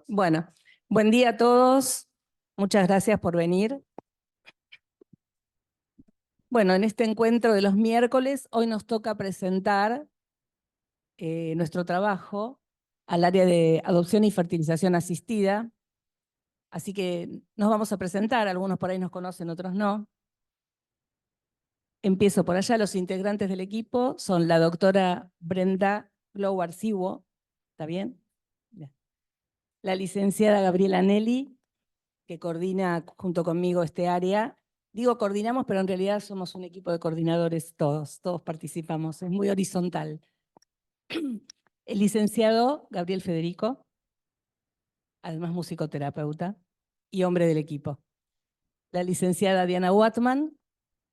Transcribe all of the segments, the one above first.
Bueno, buen día a todos. Muchas gracias por venir. Bueno, en este encuentro de los miércoles, hoy nos toca presentar nuestro trabajo al área de adopción y fertilización asistida. Así que nos vamos a presentar, algunos por ahí nos conocen, otros no. Empiezo por allá, los integrantes del equipo son la doctora Brenda Glow Arcibo, ¿está bien? Bien. La licenciada Gabriela Nelly, que coordina junto conmigo este área. Digo coordinamos, pero en realidad somos un equipo de coordinadores todos participamos, es muy horizontal. El licenciado Gabriel Federico, además musicoterapeuta y hombre del equipo. La licenciada Diana Watman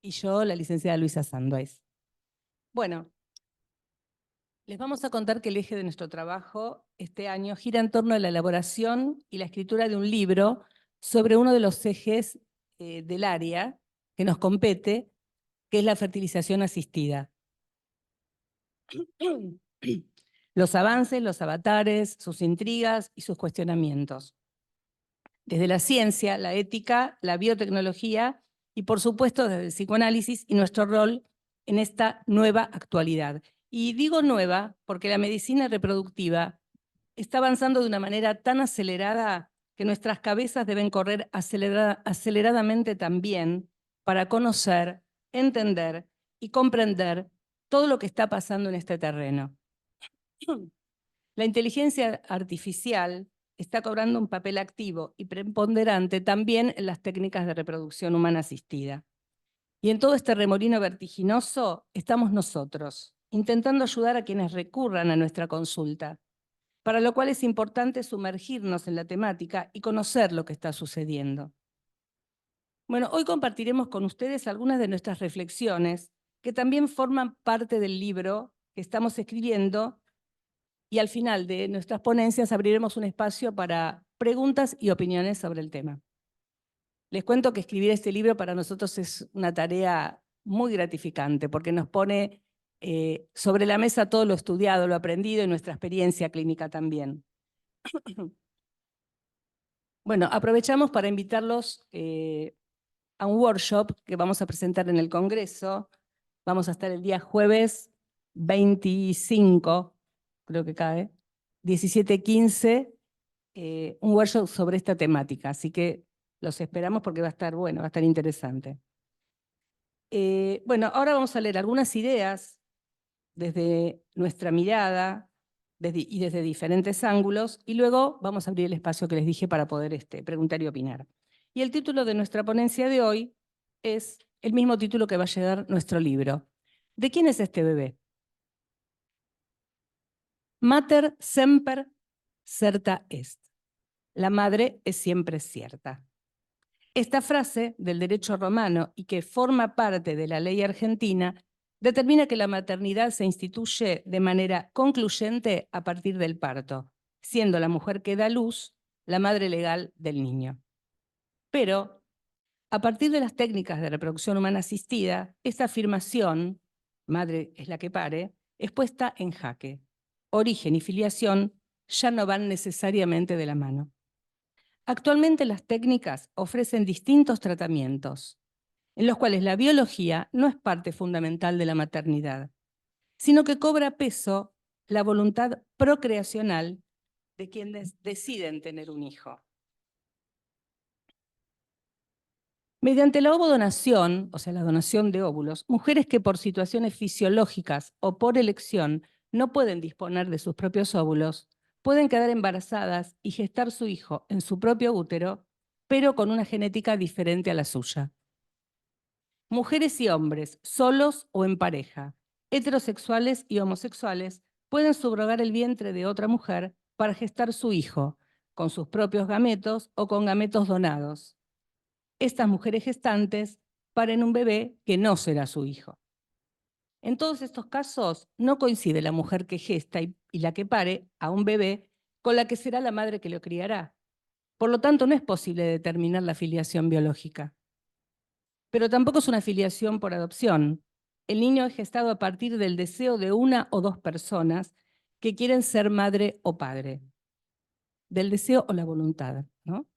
y yo, la licenciada Luisa Sandoez. Bueno, les vamos a contar que el eje de nuestro trabajo este año gira en torno a la elaboración y la escritura de un libro sobre uno de los ejes del área que nos compete, que es la fertilización asistida. Los avances, los avatares, sus intrigas y sus cuestionamientos. Desde la ciencia, la ética, la biotecnología y, por supuesto, desde el psicoanálisis y nuestro rol en esta nueva actualidad. Y digo nueva porque la medicina reproductiva está avanzando de una manera tan acelerada que nuestras cabezas deben correr aceleradamente también para conocer, entender y comprender todo lo que está pasando en este terreno. La inteligencia artificial está cobrando un papel activo y preponderante también en las técnicas de reproducción humana asistida. Y en todo este remolino vertiginoso estamos nosotros, intentando ayudar a quienes recurran a nuestra consulta, para lo cual es importante sumergirnos en la temática y conocer lo que está sucediendo. Bueno, hoy compartiremos con ustedes algunas de nuestras reflexiones que también forman parte del libro que estamos escribiendo y al final de nuestras ponencias abriremos un espacio para preguntas y opiniones sobre el tema. Les cuento que escribir este libro para nosotros es una tarea muy gratificante porque nos pone sobre la mesa todo lo estudiado, lo aprendido y nuestra experiencia clínica también. Bueno, aprovechamos para invitarlos a un workshop que vamos a presentar en el Congreso. Vamos a estar el día jueves 25, creo que cae, 17:15, un workshop sobre esta temática. Así que los esperamos porque va a estar bueno, va a estar interesante. Bueno, ahora vamos a leer algunas ideas desde nuestra mirada y desde diferentes ángulos, y luego vamos a abrir el espacio que les dije para poder preguntar y opinar. Y el título de nuestra ponencia de hoy es el mismo título que va a llevar nuestro libro. ¿De quién es este bebé? Mater semper certa est. La madre es siempre cierta. Esta frase del derecho romano y que forma parte de la ley argentina determina que la maternidad se instituye de manera concluyente a partir del parto, siendo la mujer que da luz la madre legal del niño. Pero, a partir de las técnicas de reproducción humana asistida, esta afirmación, madre es la que pare, es puesta en jaque. Origen y filiación ya no van necesariamente de la mano. Actualmente las técnicas ofrecen distintos tratamientos, en los cuales la biología no es parte fundamental de la maternidad, sino que cobra peso la voluntad procreacional de quienes deciden tener un hijo. Mediante la ovodonación, o sea, la donación de óvulos, mujeres que por situaciones fisiológicas o por elección no pueden disponer de sus propios óvulos, pueden quedar embarazadas y gestar su hijo en su propio útero, pero con una genética diferente a la suya. Mujeres y hombres, solos o en pareja, heterosexuales y homosexuales, pueden subrogar el vientre de otra mujer para gestar su hijo, con sus propios gametos o con gametos donados. Estas mujeres gestantes paren un bebé que no será su hijo. En todos estos casos, no coincide la mujer que gesta y la que pare a un bebé con la que será la madre que lo criará. Por lo tanto, no es posible determinar la filiación biológica. Pero tampoco es una filiación por adopción. El niño es gestado a partir del deseo de una o dos personas que quieren ser madre o padre. del deseo o la voluntad, ¿no?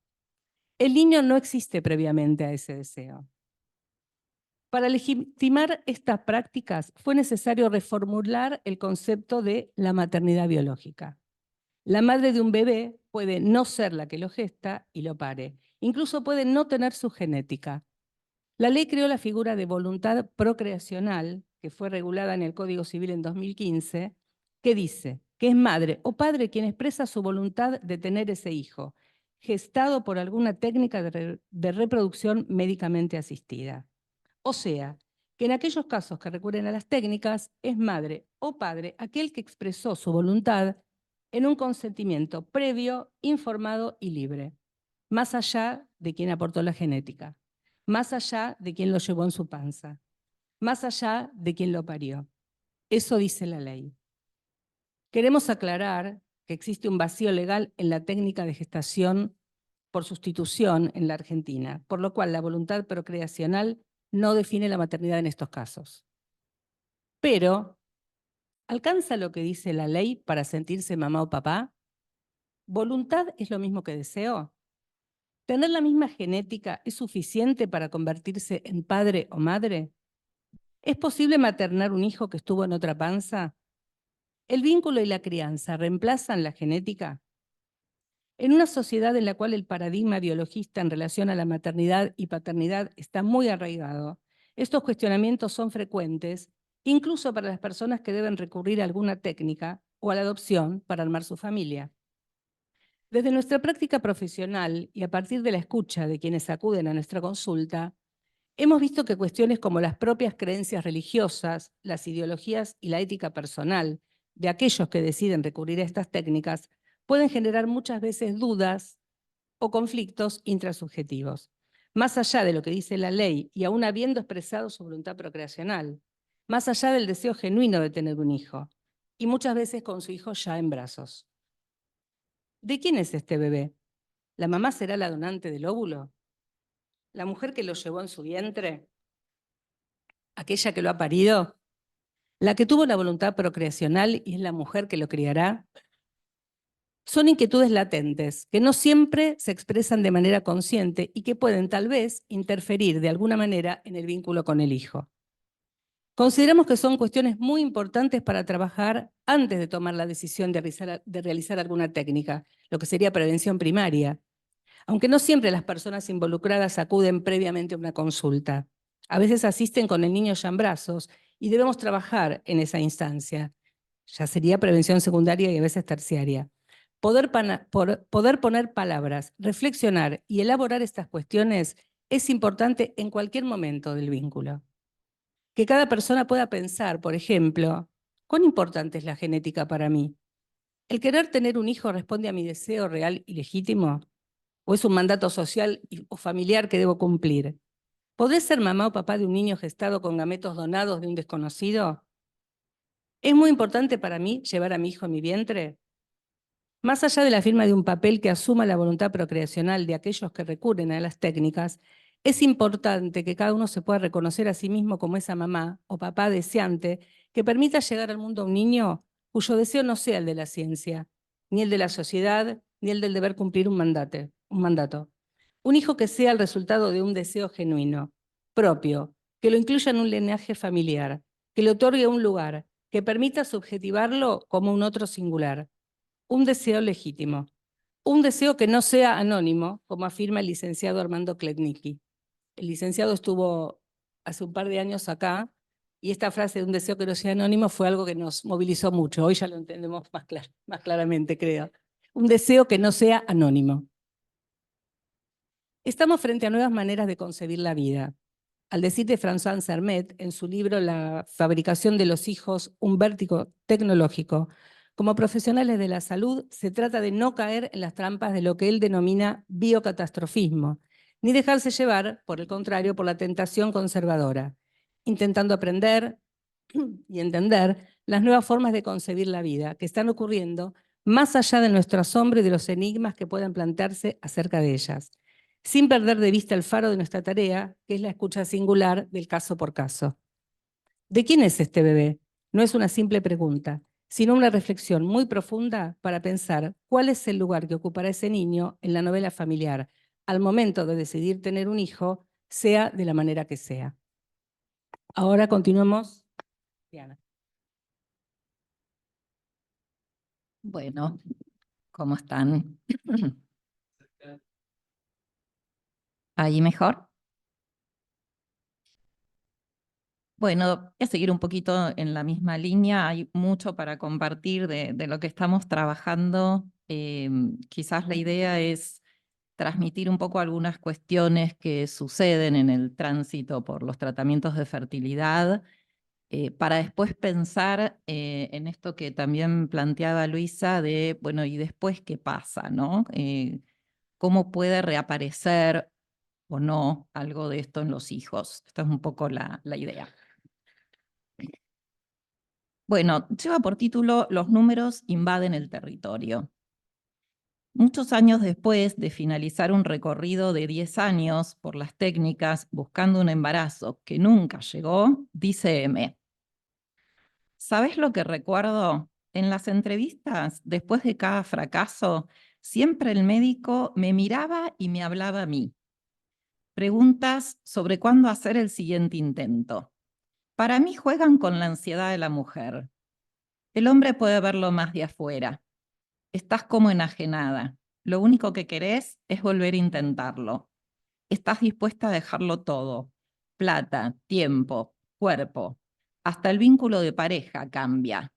El niño no existe previamente a ese deseo. Para legitimar estas prácticas fue necesario reformular el concepto de la maternidad biológica. La madre de un bebé puede no ser la que lo gesta y lo pare. Incluso puede no tener su genética. La ley creó la figura de voluntad procreacional, que fue regulada en el Código Civil en 2015, que dice que es madre o padre quien expresa su voluntad de tener ese hijo, gestado por alguna técnica de reproducción médicamente asistida. O sea, que en aquellos casos que recurren a las técnicas, es madre o padre aquel que expresó su voluntad en un consentimiento previo, informado y libre, más allá de quien aportó la genética, más allá de quien lo llevó en su panza, más allá de quien lo parió. Eso dice la ley. Queremos aclarar que existe un vacío legal en la técnica de gestación por sustitución en la Argentina, por lo cual la voluntad procreacional no define la maternidad en estos casos. Pero, ¿alcanza lo que dice la ley para sentirse mamá o papá? ¿Voluntad es lo mismo que deseo? ¿Tener la misma genética es suficiente para convertirse en padre o madre? ¿Es posible maternar un hijo que estuvo en otra panza? ¿El vínculo y la crianza reemplazan la genética? En una sociedad en la cual el paradigma biologista en relación a la maternidad y paternidad está muy arraigado, estos cuestionamientos son frecuentes, incluso para las personas que deben recurrir a alguna técnica o a la adopción para armar su familia. Desde nuestra práctica profesional y a partir de la escucha de quienes acuden a nuestra consulta, hemos visto que cuestiones como las propias creencias religiosas, las ideologías y la ética personal de aquellos que deciden recurrir a estas técnicas pueden generar muchas veces dudas o conflictos intrasubjetivos, más allá de lo que dice la ley y aún habiendo expresado su voluntad procreacional, más allá del deseo genuino de tener un hijo, y muchas veces con su hijo ya en brazos. ¿De quién es este bebé? ¿La mamá será la donante del óvulo? ¿La mujer que lo llevó en su vientre? ¿Aquella que lo ha parido? ¿La que tuvo la voluntad procreacional y es la mujer que lo criará? Son inquietudes latentes que no siempre se expresan de manera consciente y que pueden tal vez interferir de alguna manera en el vínculo con el hijo. Consideramos que son cuestiones muy importantes para trabajar antes de tomar la decisión de realizar alguna técnica, lo que sería prevención primaria, aunque no siempre las personas involucradas acuden previamente a una consulta. A veces asisten con el niño ya en brazos y debemos trabajar en esa instancia. Ya sería prevención secundaria y a veces terciaria. Poder poner palabras, reflexionar y elaborar estas cuestiones es importante en cualquier momento del vínculo. Que cada persona pueda pensar, por ejemplo, ¿cuán importante es la genética para mí? ¿El querer tener un hijo responde a mi deseo real y legítimo? ¿O es un mandato social o familiar que debo cumplir? ¿Podré ser mamá o papá de un niño gestado con gametos donados de un desconocido? ¿Es muy importante para mí llevar a mi hijo en mi vientre? Más allá de la firma de un papel que asuma la voluntad procreacional de aquellos que recurren a las técnicas, es importante que cada uno se pueda reconocer a sí mismo como esa mamá o papá deseante que permita llegar al mundo a un niño cuyo deseo no sea el de la ciencia, ni el de la sociedad, ni el del deber cumplir un mandato. Un hijo que sea el resultado de un deseo genuino, propio, que lo incluya en un linaje familiar, que le otorgue un lugar, que permita subjetivarlo como un otro singular. Un deseo legítimo, un deseo que no sea anónimo, como afirma el licenciado Armando Kletnicki. El licenciado estuvo hace un par de años acá y esta frase de un deseo que no sea anónimo fue algo que nos movilizó mucho. Hoy ya lo entendemos más claramente, creo. Un deseo que no sea anónimo. Estamos frente a nuevas maneras de concebir la vida. Al decir de François Sermet en su libro La fabricación de los hijos, un vértigo tecnológico, como profesionales de la salud se trata de no caer en las trampas de lo que él denomina biocatastrofismo, ni dejarse llevar, por el contrario, por la tentación conservadora, intentando aprender y entender las nuevas formas de concebir la vida que están ocurriendo más allá de nuestro asombro y de los enigmas que puedan plantearse acerca de ellas, sin perder de vista el faro de nuestra tarea, que es la escucha singular del caso por caso. ¿De quién es este bebé? No es una simple pregunta, sino una reflexión muy profunda para pensar cuál es el lugar que ocupará ese niño en la novela familiar al momento de decidir tener un hijo, sea de la manera que sea. Ahora continuemos. Diana. Bueno, ¿cómo están? ¿Ahí mejor? Bueno, voy a seguir un poquito en la misma línea. Hay mucho para compartir de lo que estamos trabajando. Quizás la idea es transmitir un poco algunas cuestiones que suceden en el tránsito por los tratamientos de fertilidad, para después pensar en esto que también planteaba Luisa de, bueno, ¿y después qué pasa, no? ¿Cómo puede reaparecer o no algo de esto en los hijos? Esta es un poco la idea. Bueno, lleva por título Los números invaden el territorio. Muchos años después de finalizar un recorrido de 10 años por las técnicas buscando un embarazo que nunca llegó, dice M. ¿Sabes lo que recuerdo? En las entrevistas, después de cada fracaso, siempre el médico me miraba y me hablaba a mí. Preguntas sobre cuándo hacer el siguiente intento. Para mí juegan con la ansiedad de la mujer. El hombre puede verlo más de afuera. Estás como enajenada. Lo único que querés es volver a intentarlo. Estás dispuesta a dejarlo todo. Plata, tiempo, cuerpo. Hasta el vínculo de pareja cambia.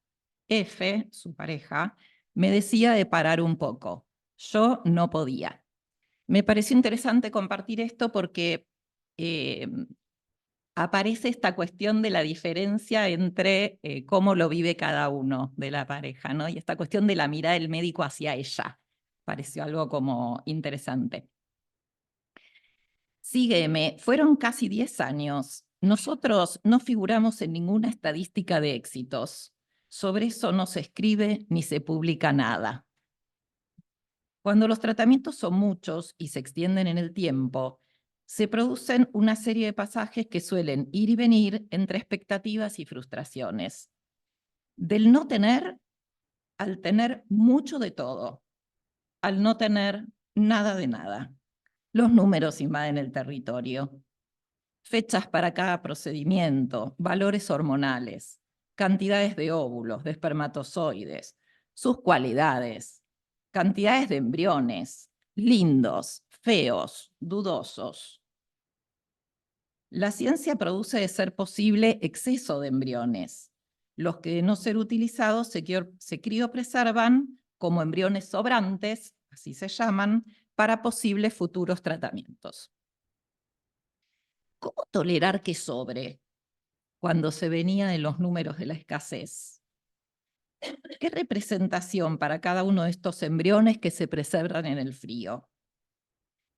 F, su pareja, me decía de parar un poco. Yo no podía. Me pareció interesante compartir esto porque eh, aparece esta cuestión de la diferencia entre cómo lo vive cada uno de la pareja, ¿no? Y esta cuestión de la mirada del médico hacia ella. Pareció algo como interesante. Sígueme, fueron casi 10 años. Nosotros no figuramos en ninguna estadística de éxitos. Sobre eso no se escribe ni se publica nada. Cuando los tratamientos son muchos y se extienden en el tiempo, se producen una serie de pasajes que suelen ir y venir entre expectativas y frustraciones. Del no tener al tener mucho de todo, al no tener nada de nada. Los números invaden el territorio. Fechas para cada procedimiento, valores hormonales, cantidades de óvulos, de espermatozoides, sus cualidades, cantidades de embriones, lindos, feos, dudosos. La ciencia produce, de ser posible, exceso de embriones. Los que de no ser utilizados se criopreservan como embriones sobrantes, así se llaman, para posibles futuros tratamientos. ¿Cómo tolerar que sobre cuando se venía de los números de la escasez? ¿Qué representación para cada uno de estos embriones que se preservan en el frío?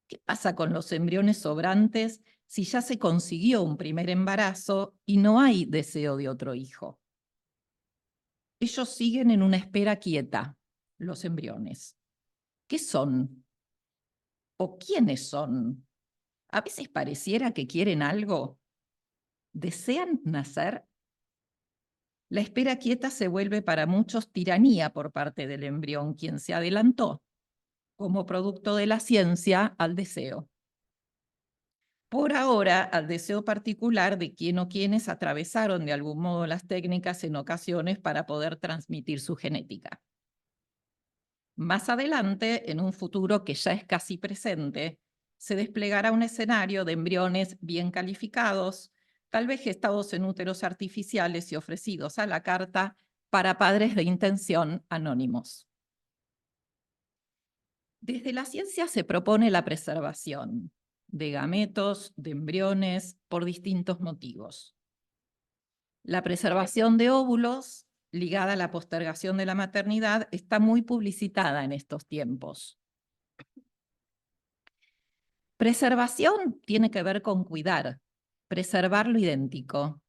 ¿Qué pasa con los embriones sobrantes si ya se consiguió un primer embarazo y no hay deseo de otro hijo? Ellos siguen en una espera quieta, los embriones. ¿Qué son? ¿O quiénes son? A veces pareciera que quieren algo. ¿Desean nacer? La espera quieta se vuelve para muchos tiranía por parte del embrión, quien se adelantó, como producto de la ciencia, al deseo. Por ahora, al deseo particular de quien o quienes atravesaron de algún modo las técnicas en ocasiones para poder transmitir su genética. Más adelante, en un futuro que ya es casi presente, se desplegará un escenario de embriones bien calificados, tal vez gestados en úteros artificiales y ofrecidos a la carta para padres de intención anónimos. Desde la ciencia se propone la preservación de gametos, de embriones, por distintos motivos. La preservación de óvulos, ligada a la postergación de la maternidad, está muy publicitada en estos tiempos. Preservación tiene que ver con cuidar, preservar lo idéntico.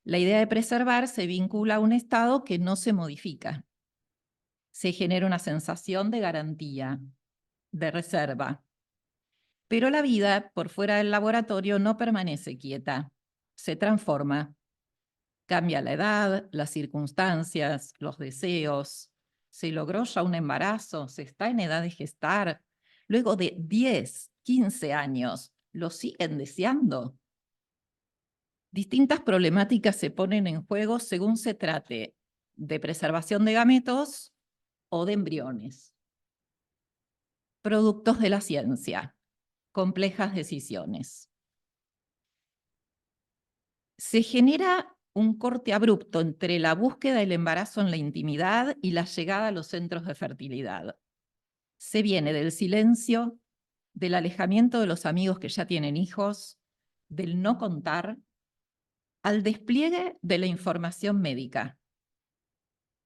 La idea de preservar se vincula a un estado que no se modifica. Se genera una sensación de garantía, de reserva. Pero la vida, por fuera del laboratorio, no permanece quieta, se transforma. Cambia la edad, las circunstancias, los deseos. Se logró ya un embarazo, se está en edad de gestar. Luego de 10, 15 años, ¿lo siguen deseando? Distintas problemáticas se ponen en juego según se trate de preservación de gametos o de embriones. Productos de la ciencia, complejas decisiones. Se genera un corte abrupto entre la búsqueda del embarazo en la intimidad y la llegada a los centros de fertilidad. Se viene del silencio, del alejamiento de los amigos que ya tienen hijos, del no contar, al despliegue de la información médica,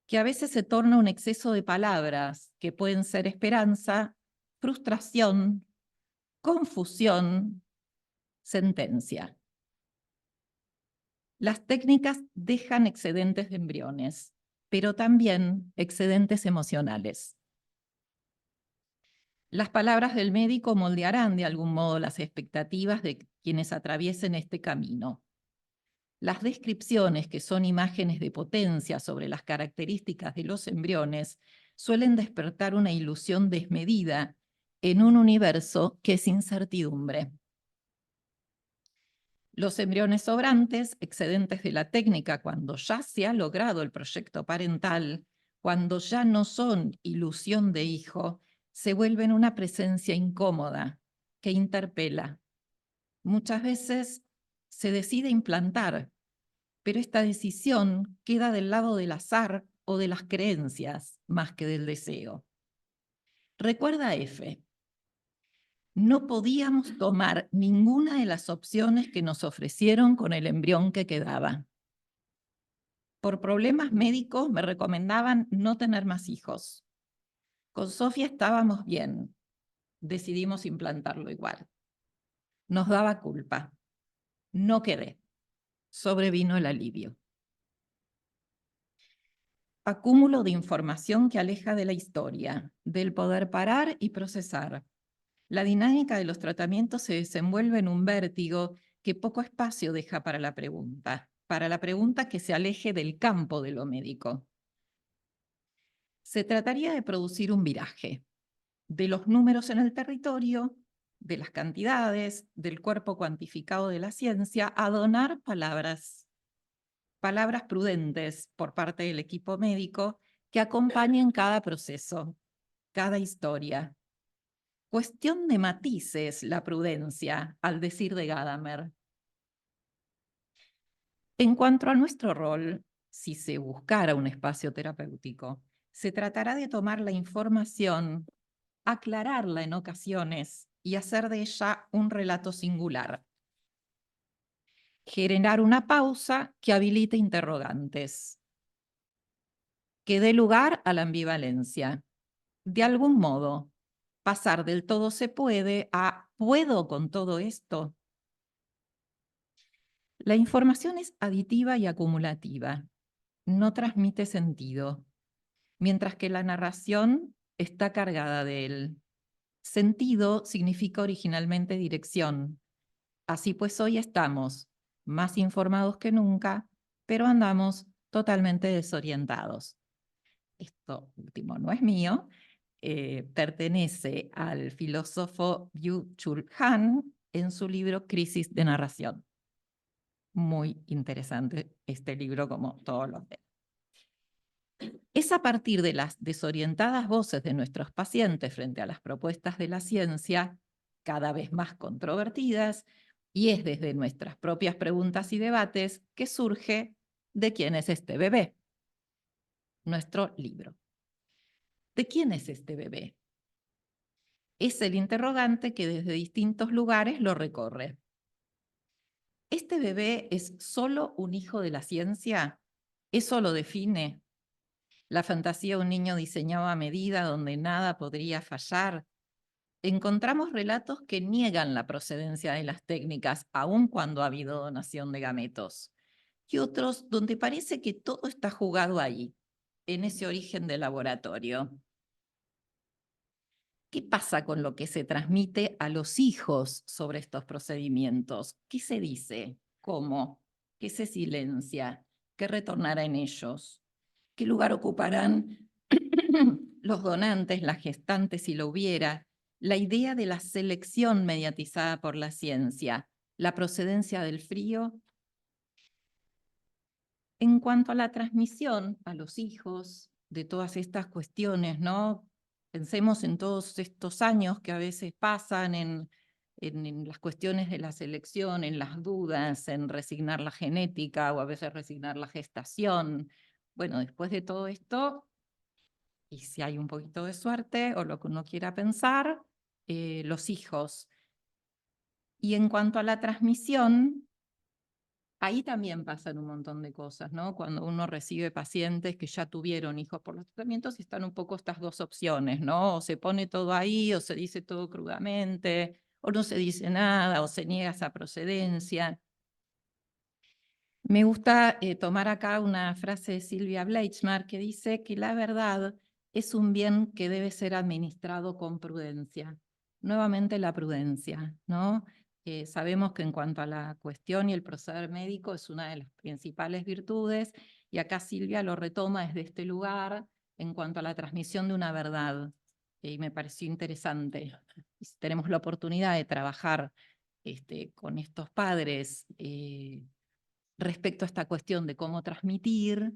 que a veces se torna un exceso de palabras que pueden ser esperanza, frustración, confusión, sentencia. Las técnicas dejan excedentes de embriones, pero también excedentes emocionales. Las palabras del médico moldearán de algún modo las expectativas de quienes atraviesen este camino. Las descripciones, que son imágenes de potencia sobre las características de los embriones, suelen despertar una ilusión desmedida en un universo que es incertidumbre. Los embriones sobrantes, excedentes de la técnica cuando ya se ha logrado el proyecto parental, cuando ya no son ilusión de hijo, se vuelven una presencia incómoda que interpela. Muchas veces se decide implantar, pero esta decisión queda del lado del azar o de las creencias más que del deseo. Recuerda F. No podíamos tomar ninguna de las opciones que nos ofrecieron con el embrión que quedaba. Por problemas médicos me recomendaban no tener más hijos. Con Sofía estábamos bien. Decidimos implantarlo igual. Nos daba culpa. No quedé. Sobrevino el alivio. Acúmulo de información que aleja de la historia, del poder parar y procesar. La dinámica de los tratamientos se desenvuelve en un vértigo que poco espacio deja para la pregunta que se aleje del campo de lo médico. Se trataría de producir un viraje de los números en el territorio, de las cantidades, del cuerpo cuantificado de la ciencia, a donar palabras prudentes por parte del equipo médico que acompañen cada proceso, cada historia. Cuestión de matices la prudencia, al decir de Gadamer. En cuanto a nuestro rol, si se buscara un espacio terapéutico, se tratará de tomar la información, aclararla en ocasiones y hacer de ella un relato singular. Generar una pausa que habilite interrogantes, que dé lugar a la ambivalencia. De algún modo, pasar del todo se puede a ¿puedo con todo esto? La información es aditiva y acumulativa, no transmite sentido, mientras que la narración está cargada de él. Sentido significa originalmente dirección. Así pues hoy estamos más informados que nunca, pero andamos totalmente desorientados. Esto último no es mío, pertenece al filósofo Byung-Chul Han en su libro Crisis de Narración. Muy interesante este libro, como todos los demás. Es a partir de las desorientadas voces de nuestros pacientes frente a las propuestas de la ciencia, cada vez más controvertidas, y es desde nuestras propias preguntas y debates que surge ¿de quién es este bebé? Nuestro libro. ¿De quién es este bebé? Es el interrogante que desde distintos lugares lo recorre. ¿Este bebé es solo un hijo de la ciencia? ¿Eso lo define? ¿La fantasía de un niño diseñado a medida donde nada podría fallar? Encontramos relatos que niegan la procedencia de las técnicas, aun cuando ha habido donación de gametos, y otros donde parece que todo está jugado ahí, en ese origen del laboratorio. ¿Qué pasa con lo que se transmite a los hijos sobre estos procedimientos? ¿Qué se dice? ¿Cómo? ¿Qué se silencia? ¿Qué retornará en ellos? ¿Qué lugar ocuparán los donantes, las gestantes, si lo hubiera? La idea de la selección mediatizada por la ciencia, la procedencia del frío. En cuanto a la transmisión a los hijos de todas estas cuestiones, ¿no? Pensemos en todos estos años que a veces pasan en las cuestiones de la selección, en las dudas, en resignar la genética o a veces resignar la gestación. Bueno, después de todo esto, y si hay un poquito de suerte o lo que uno quiera pensar, los hijos. Y en cuanto a la transmisión, ahí también pasan un montón de cosas, ¿no? Cuando uno recibe pacientes que ya tuvieron hijos por los tratamientos, están un poco estas dos opciones, ¿no? O se pone todo ahí, o se dice todo crudamente, o no se dice nada, o se niega esa procedencia. Me gusta tomar acá una frase de Silvia Bleichmar que dice que la verdad es un bien que debe ser administrado con prudencia. Nuevamente la prudencia, ¿no? Sabemos que en cuanto a la cuestión y el proceder médico es una de las principales virtudes, y acá Silvia lo retoma desde este lugar en cuanto a la transmisión de una verdad, y me pareció interesante. Y si tenemos la oportunidad de trabajar con estos padres, respecto a esta cuestión de cómo transmitir,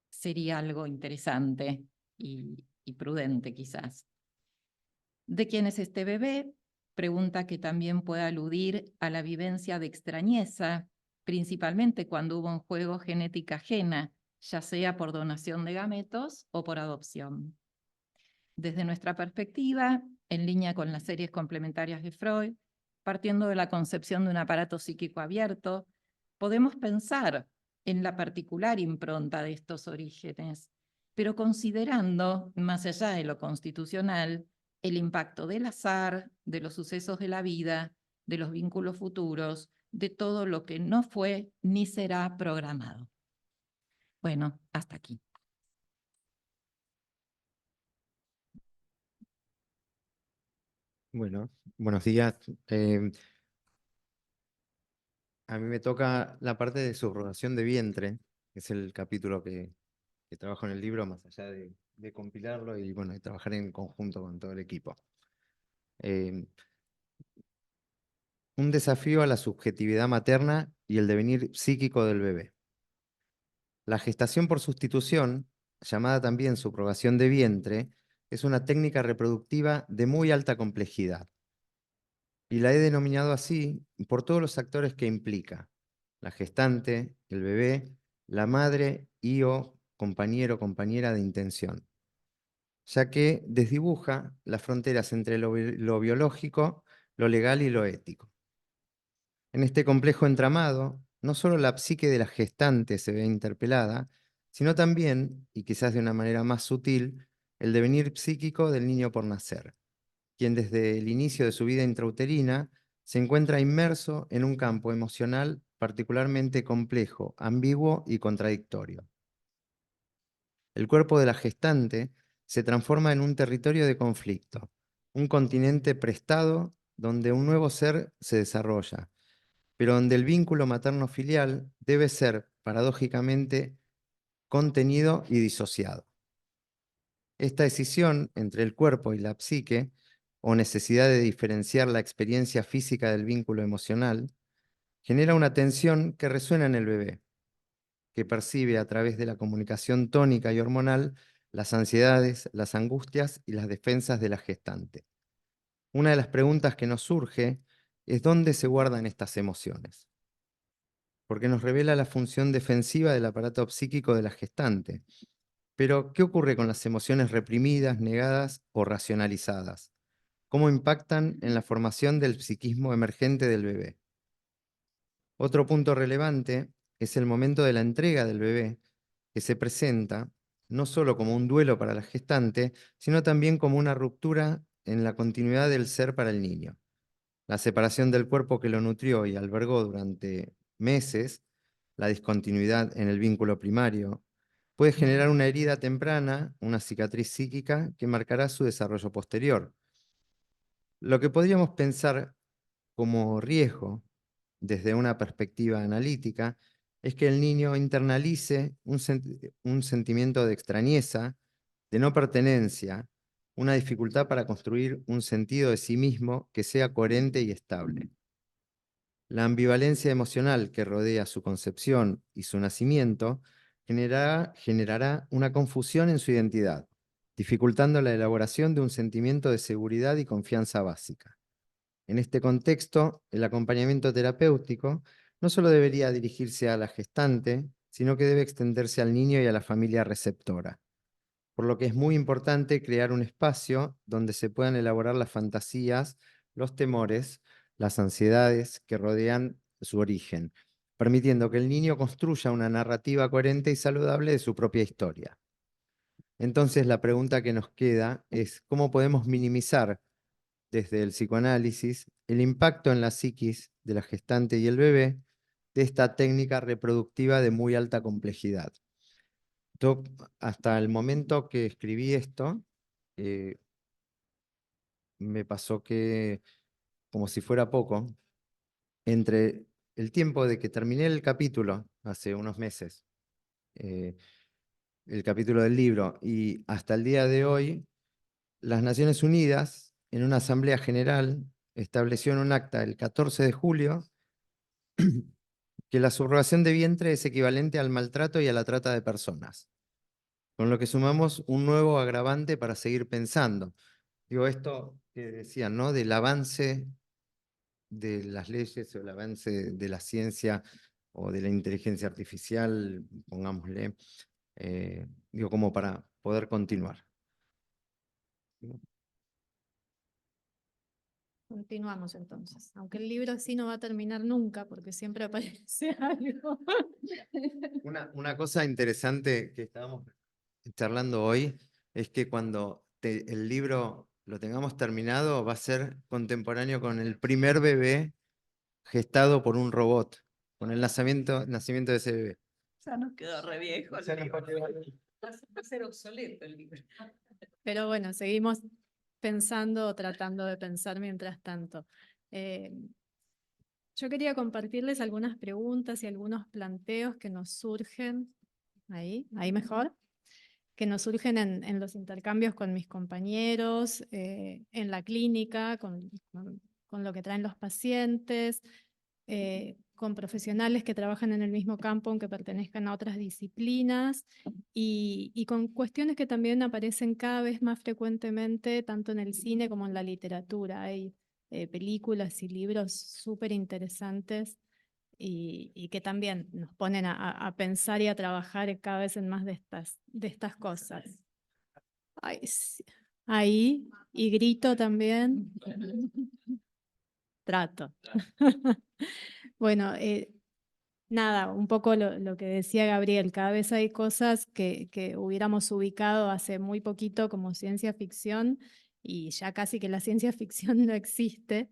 sería algo interesante y prudente quizás. ¿De quién es este bebé? Pregunta que también puede aludir a la vivencia de extrañeza, principalmente cuando hubo en juego genética ajena, ya sea por donación de gametos o por adopción. Desde nuestra perspectiva, en línea con las series complementarias de Freud, partiendo de la concepción de un aparato psíquico abierto, podemos pensar en la particular impronta de estos orígenes, pero considerando, más allá de lo constitucional, el impacto del azar, de los sucesos de la vida, de los vínculos futuros, de todo lo que no fue ni será programado. Bueno, hasta aquí. Bueno, buenos días. A mí me toca la parte de subrogación de vientre, que es el capítulo que trabajo en el libro, más allá de compilarlo y bueno, de trabajar en conjunto con todo el equipo. Eh, un desafío a la subjetividad materna y el devenir psíquico del bebé. La gestación por sustitución, llamada también subrogación de vientre, es una técnica reproductiva de muy alta complejidad. Y la he denominado así por todos los actores que implica: la gestante, el bebé, la madre y o compañero o compañera de intención, ya que desdibuja las fronteras entre lo biológico, lo legal y lo ético. En este complejo entramado, no solo la psique de la gestante se ve interpelada, sino también, y quizás de una manera más sutil, el devenir psíquico del niño por nacer, quien desde el inicio de su vida intrauterina se encuentra inmerso en un campo emocional particularmente complejo, ambiguo y contradictorio. El cuerpo de la gestante se transforma en un territorio de conflicto, un continente prestado donde un nuevo ser se desarrolla, pero donde el vínculo materno-filial debe ser, paradójicamente, contenido y disociado. Esta decisión entre el cuerpo y la psique, o necesidad de diferenciar la experiencia física del vínculo emocional, genera una tensión que resuena en el bebé, que percibe a través de la comunicación tónica y hormonal las ansiedades, las angustias y las defensas de la gestante. Una de las preguntas que nos surge es dónde se guardan estas emociones, porque nos revela la función defensiva del aparato psíquico de la gestante. Pero, ¿qué ocurre con las emociones reprimidas, negadas o racionalizadas? ¿Cómo impactan en la formación del psiquismo emergente del bebé? Otro punto relevante es el momento de la entrega del bebé, que se presenta no solo como un duelo para la gestante, sino también como una ruptura en la continuidad del ser para el niño. La separación del cuerpo que lo nutrió y albergó durante meses, la discontinuidad en el vínculo primario, puede generar una herida temprana, una cicatriz psíquica que marcará su desarrollo posterior. Lo que podríamos pensar como riesgo desde una perspectiva analítica es que el niño internalice un sentimiento de extrañeza, de no pertenencia, una dificultad para construir un sentido de sí mismo que sea coherente y estable. La ambivalencia emocional que rodea su concepción y su nacimiento generará una confusión en su identidad, dificultando la elaboración de un sentimiento de seguridad y confianza básica. En este contexto, el acompañamiento terapéutico no solo debería dirigirse a la gestante, sino que debe extenderse al niño y a la familia receptora, por lo que es muy importante crear un espacio donde se puedan elaborar las fantasías, los temores, las ansiedades que rodean su origen, permitiendo que el niño construya una narrativa coherente y saludable de su propia historia. Entonces, la pregunta que nos queda es, ¿cómo podemos minimizar desde el psicoanálisis el impacto en la psiquis de la gestante y el bebé de esta técnica reproductiva de muy alta complejidad? Yo, hasta el momento que escribí esto, eh, me pasó que, como si fuera poco, entre el tiempo de que terminé el capítulo, hace unos meses, eh, el capítulo del libro, y hasta el día de hoy, las Naciones Unidas, en una asamblea general, estableció en un acta el 14 de julio que la subrogación de vientre es equivalente al maltrato y a la trata de personas, con lo que sumamos un nuevo agravante para seguir pensando. Digo, esto que decían, ¿no? Del avance de las leyes o el avance de la ciencia o de la inteligencia artificial, pongámosle, digo, como para poder continuar. Continuamos entonces, aunque el libro así no va a terminar nunca porque siempre aparece algo. Una cosa interesante que estábamos charlando hoy es que cuando el libro lo tengamos terminado va a ser contemporáneo con el primer bebé gestado por un robot, con el nacimiento de ese bebé. Ya nos quedó re viejo. O sea, nos va a quedar- Va a ser obsoleto el libro. Pero bueno, seguimos pensando o tratando de pensar mientras tanto. Yo quería compartirles algunas preguntas y algunos planteos que nos surgen, ahí mejor, que nos surgen en los intercambios con mis compañeros, en la clínica, con lo que traen los pacientes, con profesionales que trabajan en el mismo campo aunque pertenezcan a otras disciplinas y con cuestiones que también aparecen cada vez más frecuentemente tanto en el cine como en la literatura. Hay películas y libros súper interesantes y que también nos ponen a pensar y a trabajar cada vez en más de estas cosas. Ay, sí. Ahí, y grito también. Trato. Bueno, nada, un poco lo que decía Gabriel, cada vez hay cosas que hubiéramos ubicado hace muy poquito como ciencia ficción y ya casi que la ciencia ficción no existe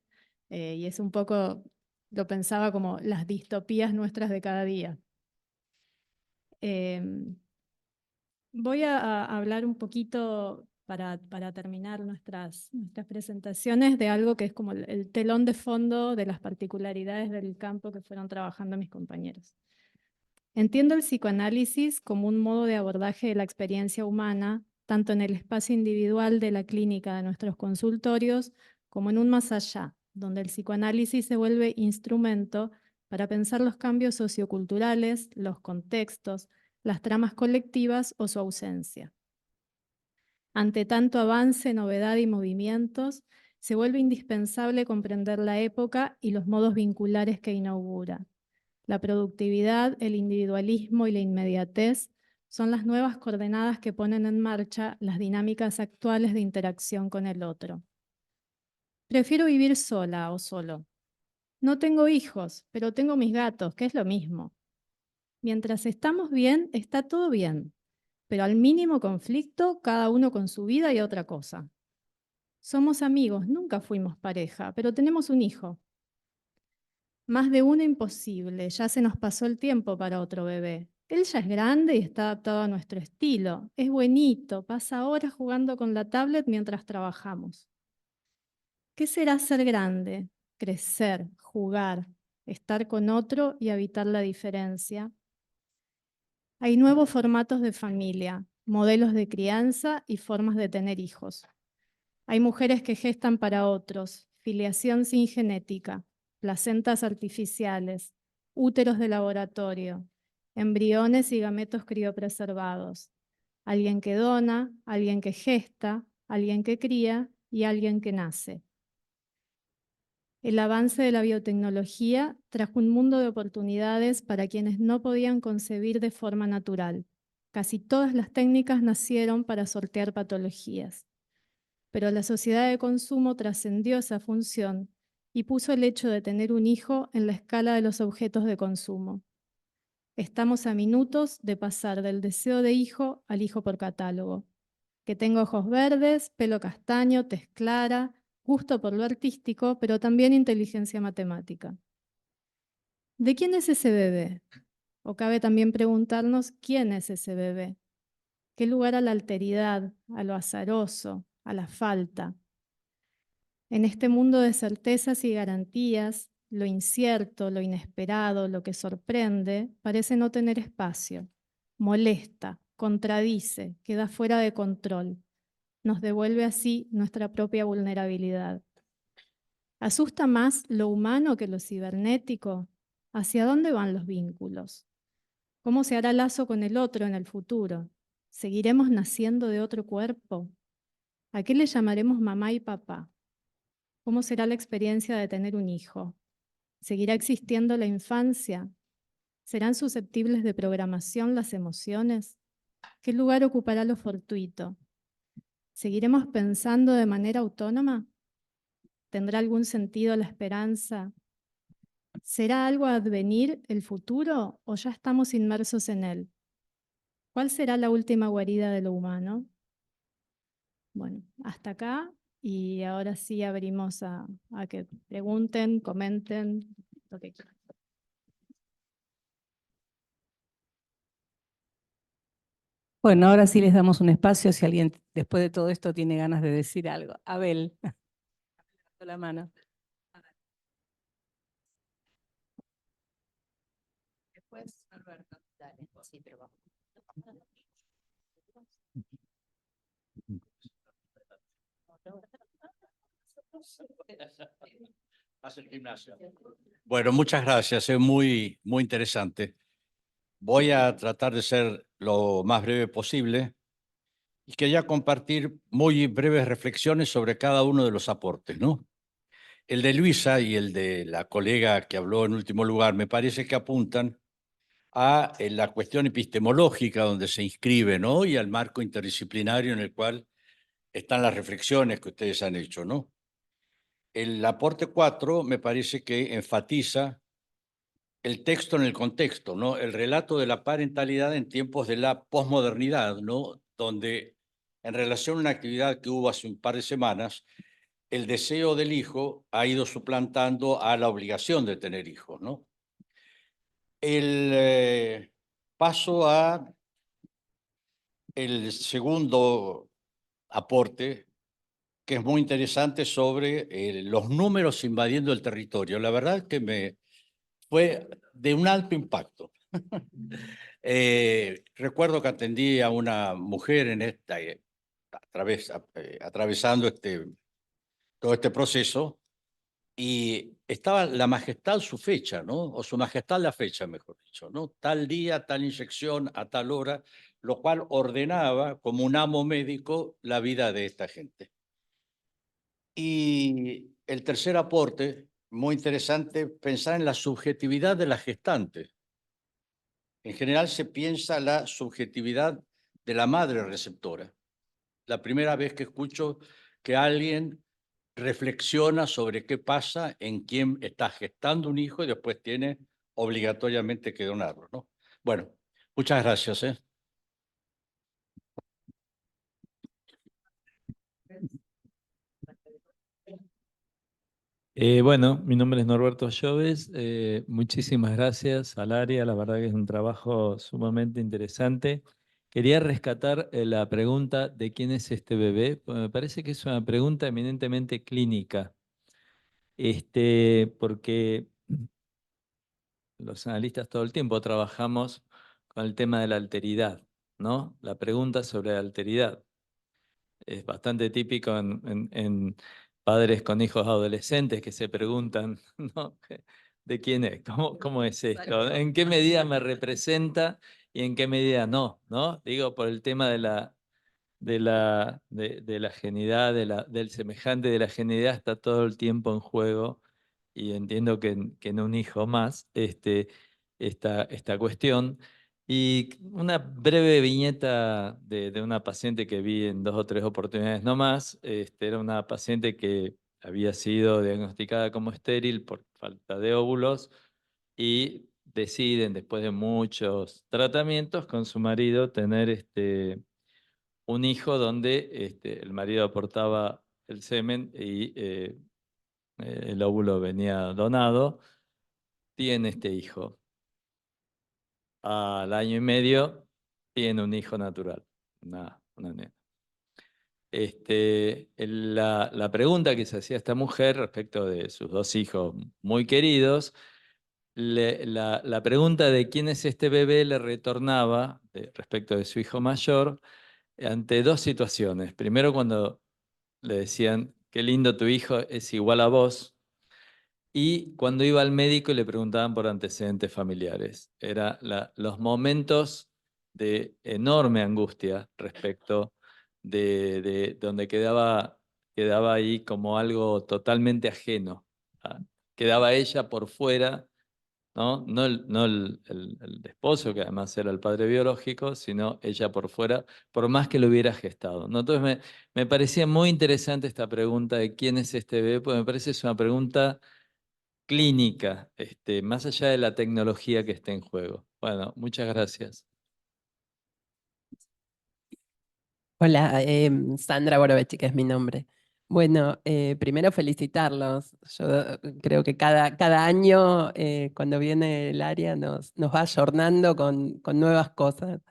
y es un poco, lo pensaba como las distopías nuestras de cada día. Voy a hablar un poquito para terminar nuestras presentaciones de algo que es como el telón de fondo de las particularidades del campo que fueron trabajando mis compañeros. Entiendo el psicoanálisis como un modo de abordaje de la experiencia humana, tanto en el espacio individual de la clínica de nuestros consultorios, como en un más allá, donde el psicoanálisis se vuelve instrumento para pensar los cambios socioculturales, los contextos, las tramas colectivas o su ausencia. Ante tanto avance, novedad y movimientos, se vuelve indispensable comprender la época y los modos vinculares que inaugura. La productividad, el individualismo y la inmediatez son las nuevas coordenadas que ponen en marcha las dinámicas actuales de interacción con el otro. Prefiero vivir sola o solo. No tengo hijos, pero tengo mis gatos, que es lo mismo. Mientras estamos bien, está todo bien, pero al mínimo conflicto, cada uno con su vida y otra cosa. Somos amigos, nunca fuimos pareja, pero tenemos un hijo. Más de uno imposible, ya se nos pasó el tiempo para otro bebé. Él ya es grande y está adaptado a nuestro estilo. Es buenito, pasa horas jugando con la tablet mientras trabajamos. ¿Qué será ser grande? Crecer, jugar, estar con otro y habitar la diferencia. Hay nuevos formatos de familia, modelos de crianza y formas de tener hijos. Hay mujeres que gestan para otros, filiación sin genética, placentas artificiales, úteros de laboratorio, embriones y gametos criopreservados. Alguien que dona, alguien que gesta, alguien que cría y alguien que nace. El avance de la biotecnología trajo un mundo de oportunidades para quienes no podían concebir de forma natural. Casi todas las técnicas nacieron para sortear patologías. Pero la sociedad de consumo trascendió esa función y puso el hecho de tener un hijo en la escala de los objetos de consumo. Estamos a minutos de pasar del deseo de hijo al hijo por catálogo. Que tenga ojos verdes, pelo castaño, tez clara, gusto por lo artístico, pero también inteligencia matemática. ¿De quién es ese bebé? O cabe también preguntarnos quién es ese bebé. ¿Qué lugar a la alteridad, a lo azaroso, a la falta? En este mundo de certezas y garantías, lo incierto, lo inesperado, lo que sorprende, parece no tener espacio. Molesta, contradice, queda fuera de control. Nos devuelve así nuestra propia vulnerabilidad. ¿Asusta más lo humano que lo cibernético? ¿Hacia dónde van los vínculos? ¿Cómo se hará lazo con el otro en el futuro? ¿Seguiremos naciendo de otro cuerpo? ¿A qué le llamaremos mamá y papá? ¿Cómo será la experiencia de tener un hijo? ¿Seguirá existiendo la infancia? ¿Serán susceptibles de programación las emociones? ¿Qué lugar ocupará lo fortuito? ¿Seguiremos pensando de manera autónoma? ¿Tendrá algún sentido la esperanza? ¿Será algo a advenir el futuro o ya estamos inmersos en él? ¿Cuál será la última guarida de lo humano? Bueno, hasta acá y ahora sí abrimos a que pregunten, comenten, lo que quieran. Bueno, ahora sí les damos un espacio si alguien después de todo esto tiene ganas de decir algo. Abel, levantó la mano. Después, Alberto. Dale, sí, pero vamos. Hace el gimnasio. Bueno, muchas gracias, es muy interesante. Voy a tratar de ser lo más breve posible y quería compartir muy breves reflexiones sobre cada uno de los aportes, ¿no? El de Luisa y el de la colega que habló en último lugar me parece que apuntan a la cuestión epistemológica donde se inscribe, ¿no? Y al marco interdisciplinario en el cual están las reflexiones que ustedes han hecho, ¿no? El aporte 4 me parece que enfatiza el texto en el contexto, ¿no? El relato de la parentalidad en tiempos de la posmodernidad, ¿no? Donde en relación a una actividad que hubo hace un par de semanas, el deseo del hijo ha ido suplantando a la obligación de tener hijos, ¿no? El paso a el segundo aporte, que es muy interesante sobre los números invadiendo el territorio. La verdad que me fue de un alto impacto. Recuerdo que atendí a una mujer en esta, atravesando todo este proceso y estaba la majestad su fecha, ¿no? O su majestad la fecha, mejor dicho, ¿no? Tal día, tal inyección, a tal hora, lo cual ordenaba como un amo médico la vida de esta gente. Y el tercer aporte, muy interesante, pensar en la subjetividad de la gestante. En general se piensa la subjetividad de la madre receptora. La primera vez que escucho que alguien reflexiona sobre qué pasa en quien está gestando un hijo y después tiene obligatoriamente que donarlo, ¿no? Bueno, muchas gracias, ¿eh? Bueno, mi nombre es Norberto Lloves. Muchísimas gracias al área. La verdad que es un trabajo sumamente interesante. Quería rescatar la pregunta de quién es este bebé, porque me parece que es una pregunta eminentemente clínica. Porque los analistas todo el tiempo trabajamos con el tema de la alteridad, ¿no? La pregunta sobre la alteridad. Es bastante típico en padres con hijos adolescentes que se preguntan, ¿no? ¿De quién es? ¿Cómo es esto? ¿En qué medida me representa y en qué medida no? ¿No? Digo, por el tema de la genialidad, del semejante, de la genialidad está todo el tiempo en juego y entiendo que en un hijo más esta cuestión. Y una breve viñeta de una paciente que vi en 2 o 3 oportunidades no más, era una paciente que había sido diagnosticada como estéril por falta de óvulos y deciden, después de muchos tratamientos con su marido, tener un hijo donde el marido aportaba el semen y el óvulo venía donado. Tiene este hijo. Al año y medio tiene un hijo natural, una nena. La pregunta que se hacía esta mujer respecto de sus 2 hijos muy queridos, la pregunta de quién es este bebé le retornaba respecto de su hijo mayor ante 2 situaciones. Primero, cuando le decían, qué lindo tu hijo, es igual a vos. Y cuando iba al médico y le preguntaban por antecedentes familiares. Eran los momentos de enorme angustia respecto de donde quedaba ahí como algo totalmente ajeno. Quedaba ella por fuera, ¿no? No el esposo, que además era el padre biológico, sino ella por fuera, por más que lo hubiera gestado, ¿no? Entonces me parecía muy interesante esta pregunta de quién es este bebé, porque me parece que es una pregunta clínica, más allá de la tecnología que esté en juego. Bueno, muchas gracias. Hola, Sandra Borovich, que es mi nombre. Bueno, primero felicitarlos. Yo creo que cada año, cuando viene el área, nos va ayornando con nuevas cosas.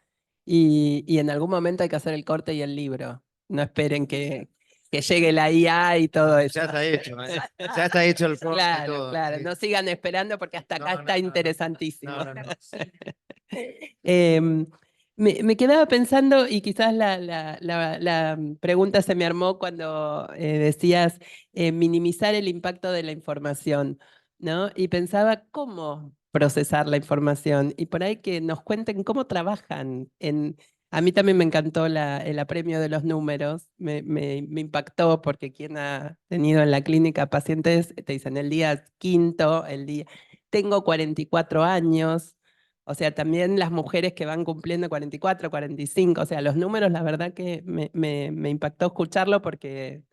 Y en algún momento hay que hacer el corte y el libro. No esperen que llegue la IA y todo eso. Ya está hecho, ¿eh? Ya está hecho el corte y Claro, todo. claro. Sí. No sigan esperando porque hasta acá No, está no, interesantísimo. no, no, no. Em, me quedaba pensando, y quizás la pregunta se me armó cuando decías minimizar el impacto de la información, ¿no? Y pensaba cómo procesar la información y por ahí que nos cuenten cómo trabajan en... A mí también me encantó el apremio de los números, me impactó porque quien ha tenido en la clínica pacientes te dicen el día quinto, el día... Tengo 44 años, o sea, también las mujeres que van cumpliendo 44, 45, o sea, los números, la verdad que me impactó escucharlo porque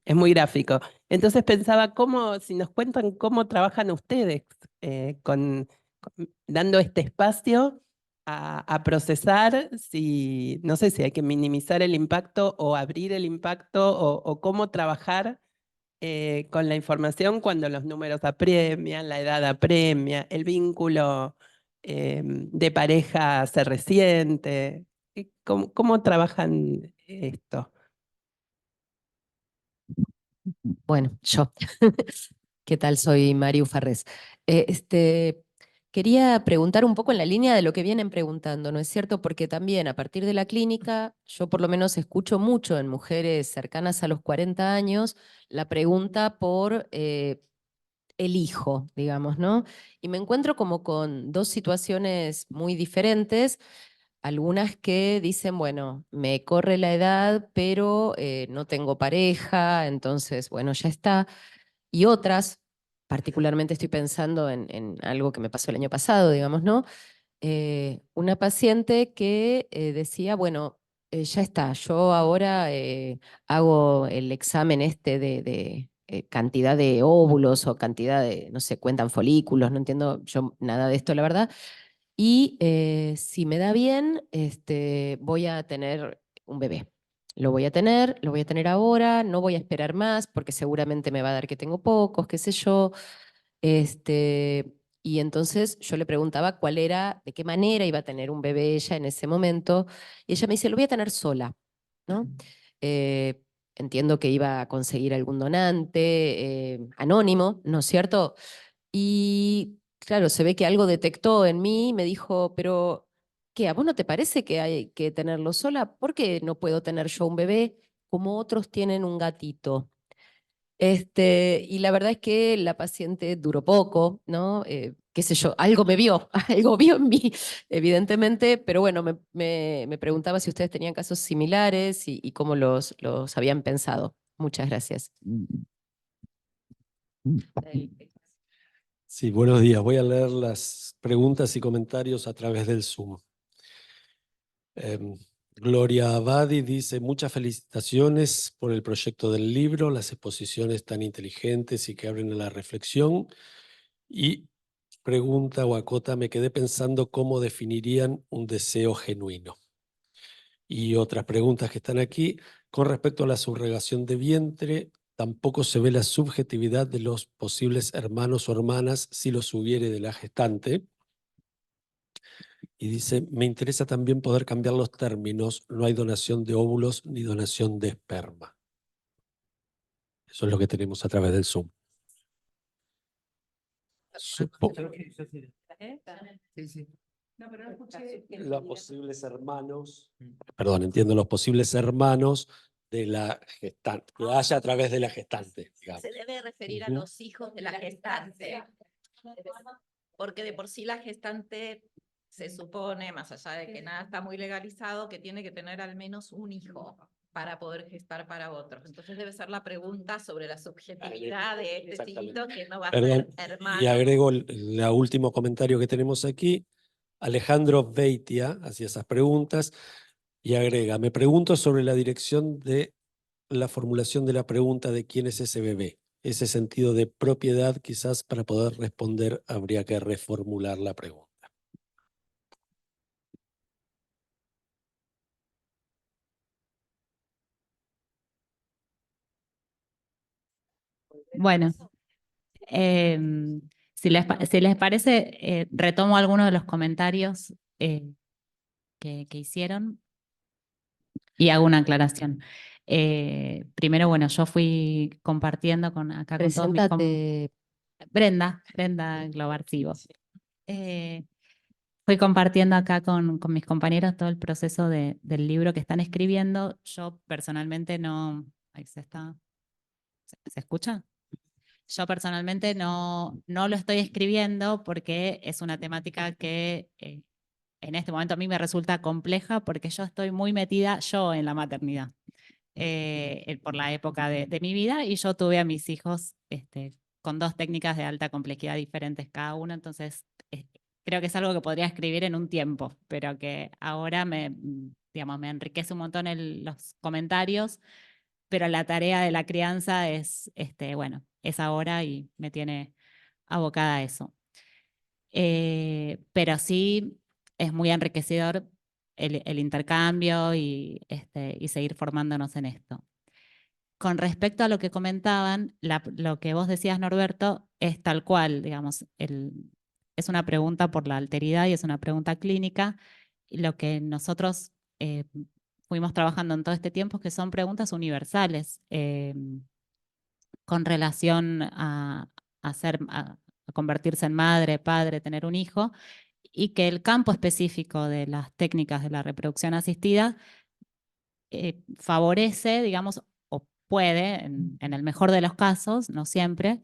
es muy gráfico. Entonces pensaba cómo, si nos cuentan cómo trabajan ustedes dando este espacio a procesar, si, no sé si hay que minimizar el impacto o abrir el impacto o cómo trabajar con la información cuando los números apremian, la edad apremia, el vínculo de pareja se resiente. ¿Cómo trabajan esto? Bueno, yo. ¿Qué tal? Soy Mariu Farrés. Quería preguntar un poco en la línea de lo que vienen preguntando, ¿no es cierto? Porque también a partir de la clínica, yo por lo menos escucho mucho en mujeres cercanas a los 40 años la pregunta por el hijo, digamos, ¿no? Y me encuentro como con 2 situaciones muy diferentes. Algunas que dicen, bueno, me corre la edad, pero no tengo pareja, entonces, bueno, ya está. Y otras, particularmente estoy pensando en algo que me pasó el año pasado, digamos, ¿no? Una paciente que decía, bueno, ya está, yo ahora hago el examen de cantidad de óvulos o cantidad de, no sé, cuentan folículos, no entiendo yo nada de esto, la verdad. Y si me da bien, voy a tener un bebé. Lo voy a tener ahora, no voy a esperar más porque seguramente me va a dar que tengo pocos, qué sé yo. Y entonces yo le preguntaba cuál era, de qué manera iba a tener un bebé ella en ese momento. Y ella me dice, lo voy a tener sola, ¿no? Eh, entiendo que iba a conseguir algún donante anónimo, ¿no es cierto? Y claro, se ve que algo detectó en mí y me dijo, pero ¿qué? ¿A vos no te parece que hay que tenerlo sola? ¿Por qué no puedo tener yo un bebé como otros tienen un gatito? Y la verdad es que la paciente duró poco, ¿no? Qué sé yo, algo me vio, algo vio en mí, evidentemente, pero bueno, me preguntaba si ustedes tenían casos similares y cómo los habían pensado. Muchas gracias. Sí, buenos días. Voy a leer las preguntas y comentarios a través del Zoom. Gloria Abadi dice, muchas felicitaciones por el proyecto del libro, las exposiciones tan inteligentes y que abren a la reflexión. Y pregunta o acota, me quedé pensando cómo definirían un deseo genuino. Y otras preguntas que están aquí, con respecto a la subrogación de vientre, tampoco se ve la subjetividad de los posibles hermanos o hermanas si los hubiere de la gestante. Y dice, me interesa también poder cambiar los términos, no hay donación de óvulos ni donación de esperma. Eso es lo que tenemos a través del Zoom. Los posibles hermanos, perdón, entiendo, los posibles hermanos de la gestante, que haya a través de la gestante, digamos. Se debe referir a los hijos de la gestante, porque de por sí la gestante se supone, más allá de que nada está muy legalizado, que tiene que tener al menos un hijo para poder gestar para otros. Entonces debe ser la pregunta sobre la subjetividad de este Exactamente. hijito que no va a Perdón, ser hermano. y agrego el último comentario que tenemos aquí. Alejandro Beitia hacía esas preguntas y agrega, me pregunto sobre la dirección de la formulación de la pregunta de quién es ese bebé. Ese sentido de propiedad, quizás para poder responder habría que reformular la pregunta. Bueno, si les parece, retomo algunos de los comentarios que hicieron y hago una aclaración. Primero, bueno, yo fui compartiendo acá con todos mis Preséntate. Brenda Globarcivo. Fui compartiendo acá con mis compañeros todo el proceso del libro que están escribiendo. Yo personalmente no... Ahí se escucha? Yo personalmente no lo estoy escribiendo porque es una temática que en este momento a mí me resulta compleja porque yo estoy muy metida en la maternidad por la época de mi vida y yo tuve a mis hijos con dos técnicas de alta complejidad diferentes cada uno, entonces creo que es algo que podría escribir en un tiempo, pero que ahora digamos, me enriquece un montón los comentarios, pero la tarea de la crianza es, bueno, es ahora y me tiene abocada a eso. Pero sí es muy enriquecedor el intercambio y seguir formándonos en esto. Con respecto a lo que comentaban, lo que vos decías, Norberto, es tal cual, digamos, es una pregunta por la alteridad y es una pregunta clínica. Y lo que nosotros fuimos trabajando en todo este tiempo es que son preguntas universales con relación a convertirse en madre, padre, tener un hijo, y que el campo específico de las técnicas de la reproducción asistida favorece, digamos, o puede, en el mejor de los casos, no siempre,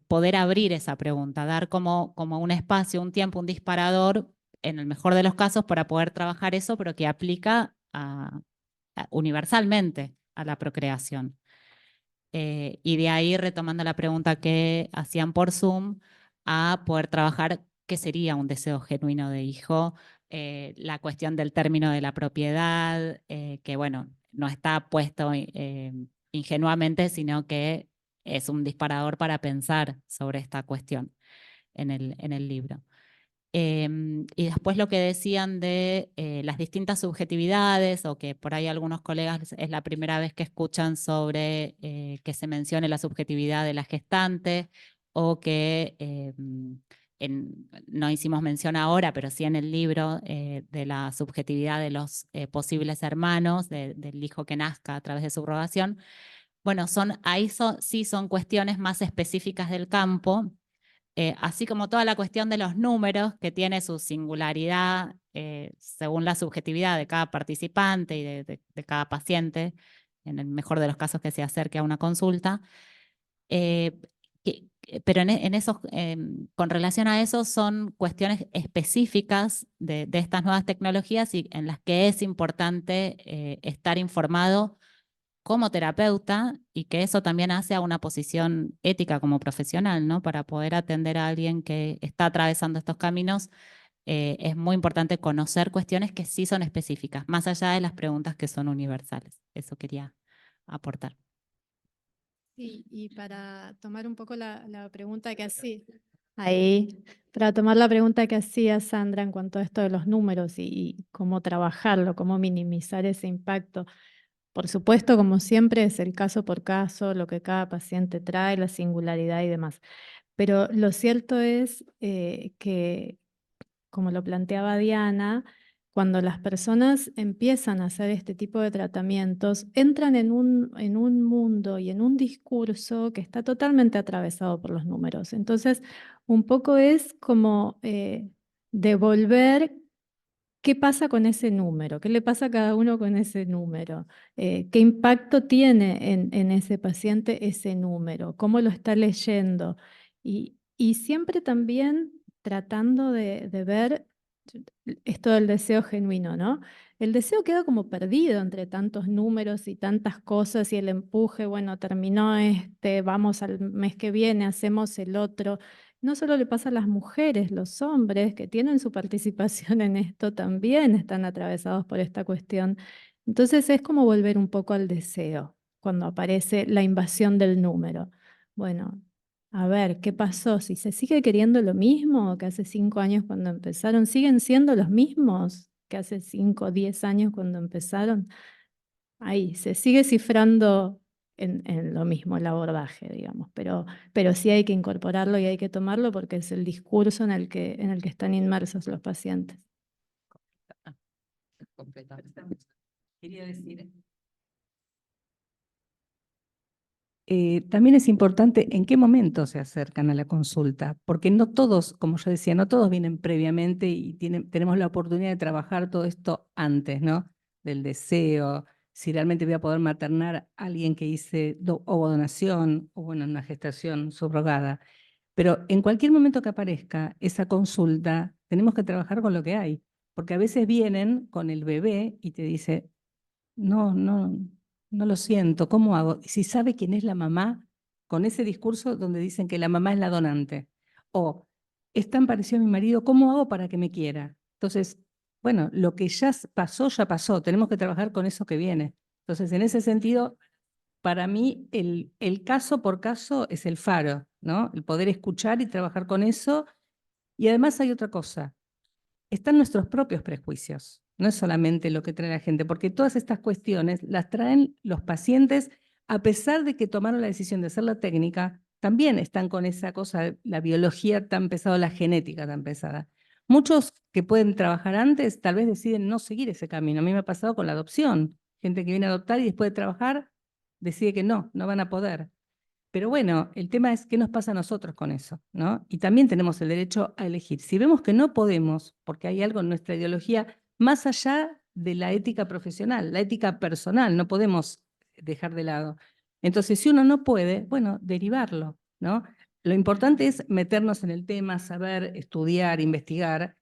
poder abrir esa pregunta, dar como un espacio, un tiempo, un disparador, en el mejor de los casos, para poder trabajar eso, pero que aplica universalmente a la procreación. Y de ahí, retomando la pregunta que hacían por Zoom, a poder trabajar qué sería un deseo genuino de hijo, la cuestión del término de la propiedad, que bueno, no está puesto ingenuamente, sino que es un disparador para pensar sobre esta cuestión en el libro. Y después lo que decían de las distintas subjetividades, o que por ahí algunos colegas es la primera vez que escuchan sobre que se mencione la subjetividad de la gestante, o que no hicimos mención ahora, pero sí en el libro, de la subjetividad de los posibles hermanos, del hijo que nazca a través de subrogación. Bueno, ahí sí son cuestiones más específicas del campo, así como toda la cuestión de los números, que tiene su singularidad según la subjetividad de cada participante y de cada paciente, en el mejor de los casos que se acerque a una consulta. Pero en esos, con relación a eso son cuestiones específicas de estas nuevas tecnologías y en las que es importante estar informado como terapeuta y que eso también hace a una posición ética como profesional, ¿no? Para poder atender a alguien que está atravesando estos caminos, es muy importante conocer cuestiones que sí son específicas, más allá de las preguntas que son universales. Eso quería aportar. Sí, y para tomar un poco la pregunta que hacía, ahí, para tomar la pregunta que hacía Sandra en cuanto a esto de los números y cómo trabajarlo, cómo minimizar ese impacto. Por supuesto, como siempre, es el caso por caso, lo que cada paciente trae, la singularidad y demás. Pero lo cierto es que, como lo planteaba Diana, cuando las personas empiezan a hacer este tipo de tratamientos, entran en un mundo y en un discurso que está totalmente atravesado por los números. Entonces, un poco es como devolver qué pasa con ese número, qué le pasa a cada uno con ese número, qué impacto tiene en ese paciente ese número, cómo lo está leyendo. Y siempre también tratando de ver esto del deseo genuino, ¿no? El deseo queda como perdido entre tantos números y tantas cosas y el empuje, bueno, terminó este, vamos al mes que viene, hacemos el otro. No solo le pasa a las mujeres, los hombres que tienen su participación en esto también están atravesados por esta cuestión. Entonces es como volver un poco al deseo cuando aparece la invasión del número. Bueno, a ver, ¿qué pasó? Si se sigue queriendo lo mismo que hace 5 años cuando empezaron, ¿siguen siendo los mismos que hace 5 o 10 años cuando empezaron? Ahí, se sigue cifrando en lo mismo el abordaje, digamos, pero sí hay que incorporarlo y hay que tomarlo porque es el discurso en el que están inmersos los pacientes. Quería decir. También es importante en qué momento se acercan a la consulta, porque no todos, como yo decía, no todos vienen previamente y tenemos la oportunidad de trabajar todo esto antes, ¿no? Del deseo, si realmente voy a poder maternar a alguien que hice ovodonación o bueno, una gestación subrogada. Pero en cualquier momento que aparezca esa consulta, tenemos que trabajar con lo que hay, porque a veces vienen con el bebé y te dice, no lo siento, ¿cómo hago? Si sabe quién es la mamá, con ese discurso donde dicen que la mamá es la donante. O, es tan parecido a mi marido, ¿cómo hago para que me quiera? Entonces, bueno, lo que ya pasó, tenemos que trabajar con eso que viene. Entonces, en ese sentido, para mí, el caso por caso es el faro, ¿no? El poder escuchar y trabajar con eso. Y además hay otra cosa, están nuestros propios prejuicios, no es solamente lo que trae la gente, porque todas estas cuestiones las traen los pacientes, a pesar de que tomaron la decisión de hacer la técnica, también están con esa cosa, la biología tan pesada, la genética tan pesada. Muchos que pueden trabajar antes, tal vez deciden no seguir ese camino. A mí me ha pasado con la adopción, gente que viene a adoptar y después de trabajar decide que no van a poder. Pero bueno, el tema es qué nos pasa a nosotros con eso, ¿no? Y también tenemos el derecho a elegir. Si vemos que no podemos, porque hay algo en nuestra ideología, más allá de la ética profesional, la ética personal, no podemos dejar de lado. Entonces, si uno no puede, bueno, derivarlo, ¿no? Lo importante es meternos en el tema, saber, estudiar, investigar.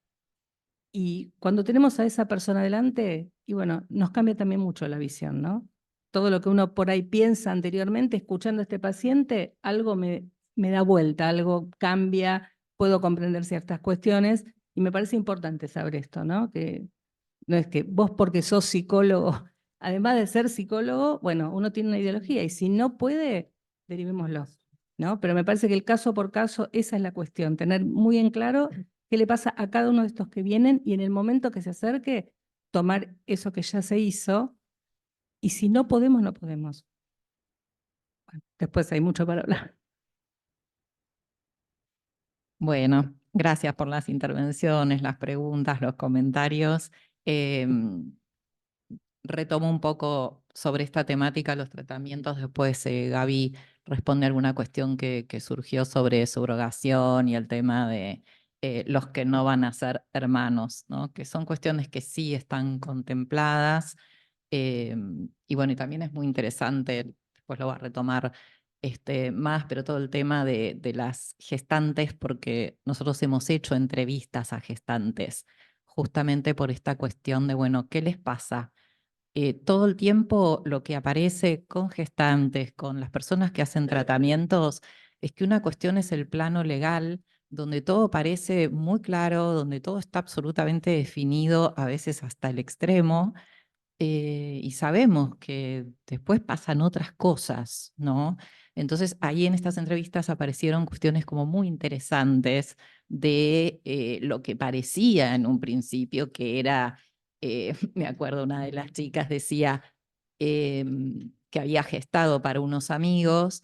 Y cuando tenemos a esa persona delante, y bueno, nos cambia también mucho la visión, ¿no? Todo lo que uno por ahí piensa anteriormente, escuchando a este paciente, algo me da vuelta, algo cambia, puedo comprender ciertas cuestiones y me parece importante saber esto, ¿no? Que no es que vos porque sos psicólogo, además de ser psicólogo, bueno, uno tiene una ideología y si no puede, derivémoslo, ¿no? Pero me parece que el caso por caso, esa es la cuestión, tener muy en claro qué le pasa a cada uno de estos que vienen y en el momento que se acerque, tomar eso que ya se hizo. Y si no podemos, no podemos. Bueno, después hay mucho para hablar. Bueno, gracias por las intervenciones, las preguntas, los comentarios. Retomo un poco sobre esta temática, los tratamientos. Después Gaby responde a alguna cuestión que surgió sobre subrogación y el tema de los que no van a ser hermanos, ¿no? Que son cuestiones que sí están contempladas. Y bueno, y también es muy interesante, después lo voy a retomar más, pero todo el tema de las gestantes, porque nosotros hemos hecho entrevistas a gestantes, justamente por esta cuestión de, bueno, ¿qué les pasa? Todo el tiempo lo que aparece con gestantes, con las personas que hacen tratamientos, es que una cuestión es el plano legal, donde todo parece muy claro, donde todo está absolutamente definido, a veces hasta el extremo, y sabemos que después pasan otras cosas, ¿no? Entonces ahí en estas entrevistas aparecieron cuestiones como muy interesantes de lo que parecía en un principio que era, me acuerdo una de las chicas decía que había gestado para unos amigos,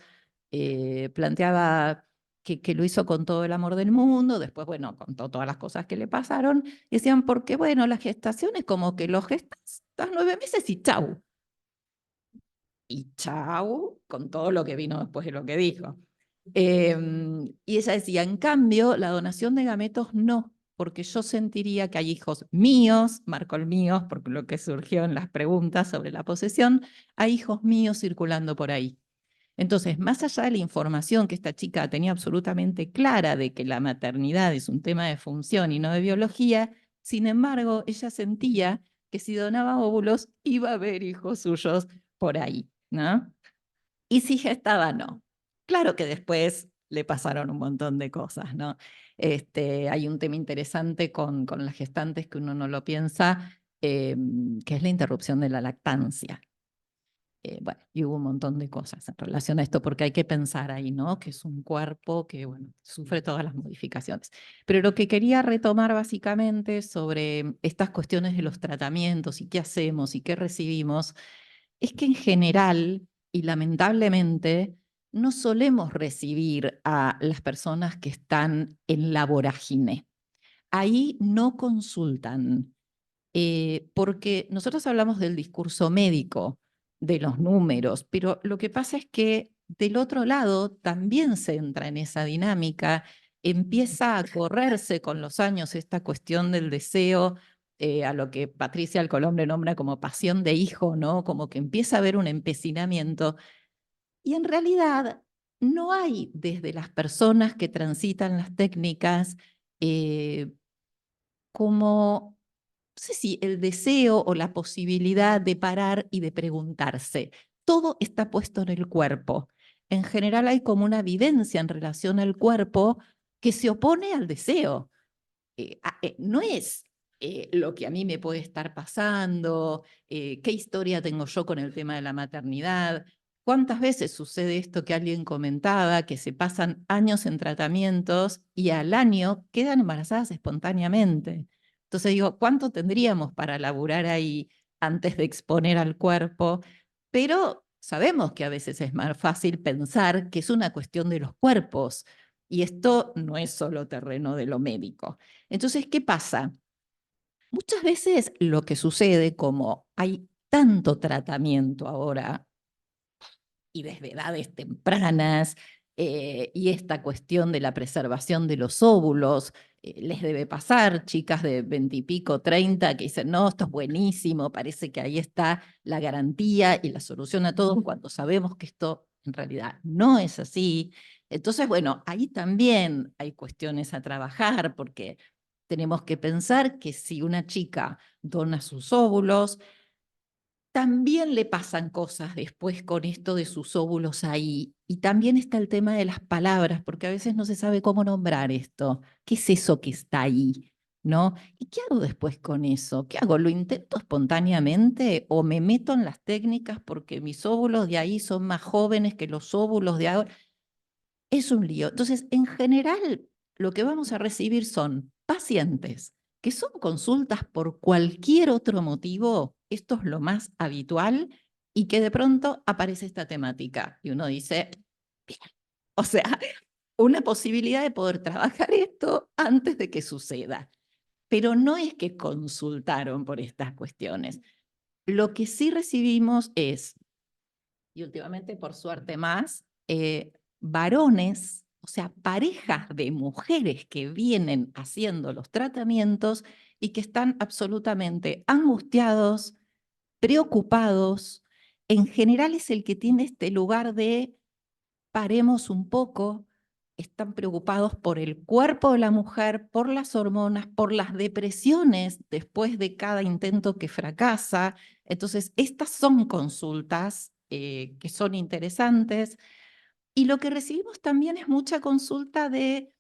planteaba que lo hizo con todo el amor del mundo, después, bueno, contó todas las cosas que le pasaron, y decían, porque bueno, la gestación es como que lo gestas, estás 9 meses y chau. Y chau, con todo lo que vino después de lo que dijo. Y ella decía, en cambio, la donación de gametos no, porque yo sentiría que hay hijos míos, marco el míos, porque lo que surgió en las preguntas sobre la posesión, hay hijos míos circulando por ahí. Entonces, más allá de la información que esta chica tenía absolutamente clara de que la maternidad es un tema de función y no de biología, sin embargo, ella sentía que si donaba óvulos iba a haber hijos suyos por ahí, ¿no? Y si gestaba, no. Claro que después le pasaron un montón de cosas, ¿no? Hay un tema interesante con las gestantes que uno no lo piensa, que es la interrupción de la lactancia. Bueno, y hubo un montón de cosas en relación a esto, porque hay que pensar ahí, ¿no? Que es un cuerpo que, bueno, sufre todas las modificaciones. Pero lo que quería retomar básicamente sobre estas cuestiones de los tratamientos y qué hacemos y qué recibimos, es que en general, y lamentablemente, no solemos recibir a las personas que están en la vorágine. Ahí no consultan, porque nosotros hablamos del discurso médico, de los números, pero lo que pasa es que del otro lado también se entra en esa dinámica, empieza a correrse con los años esta cuestión del deseo, a lo que Patricia Alcolón le nombra como pasión de hijo, ¿no? Como que empieza a haber un empecinamiento, y en realidad no hay desde las personas que transitan las técnicas como no sé si el deseo o la posibilidad de parar y de preguntarse. Todo está puesto en el cuerpo. En general hay como una vivencia en relación al cuerpo que se opone al deseo. No es lo que a mí me puede estar pasando, qué historia tengo yo con el tema de la maternidad. ¿Cuántas veces sucede esto que alguien comentaba, que se pasan años en tratamientos y al año quedan embarazadas espontáneamente? Entonces digo, ¿cuánto tendríamos para laburar ahí antes de exponer al cuerpo? Pero sabemos que a veces es más fácil pensar que es una cuestión de los cuerpos y esto no es solo terreno de lo médico. Entonces, ¿qué pasa? Muchas veces lo que sucede, como hay tanto tratamiento ahora y desde edades tempranas, y esta cuestión de la preservación de los óvulos, les debe pasar, chicas de 20 y pico, 30, que dicen, no, esto es buenísimo, parece que ahí está la garantía y la solución a todo, cuando sabemos que esto en realidad no es así. Entonces, bueno, ahí también hay cuestiones a trabajar, porque tenemos que pensar que si una chica dona sus óvulos, también le pasan cosas después con esto de sus óvulos ahí. Y también está el tema de las palabras, porque a veces no se sabe cómo nombrar esto. ¿Qué es eso que está ahí? ¿No? ¿Y qué hago después con eso? ¿Qué hago? ¿Lo intento espontáneamente o me meto en las técnicas porque mis óvulos de ahí son más jóvenes que los óvulos de ahora? Es un lío. Entonces, en general, lo que vamos a recibir son pacientes que son consultas por cualquier otro motivo, esto es lo más habitual, y que de pronto aparece esta temática. Y uno dice, bien, o sea, una posibilidad de poder trabajar esto antes de que suceda. Pero no es que consultaron por estas cuestiones. Lo que sí recibimos es, y últimamente por suerte más, varones, o sea, parejas de mujeres que vienen haciendo los tratamientos y que están absolutamente angustiados, preocupados. En general es el que tiene este lugar de paremos un poco, están preocupados por el cuerpo de la mujer, por las hormonas, por las depresiones después de cada intento que fracasa. Entonces, estas son consultas que son interesantes. Y lo que recibimos también es mucha consulta de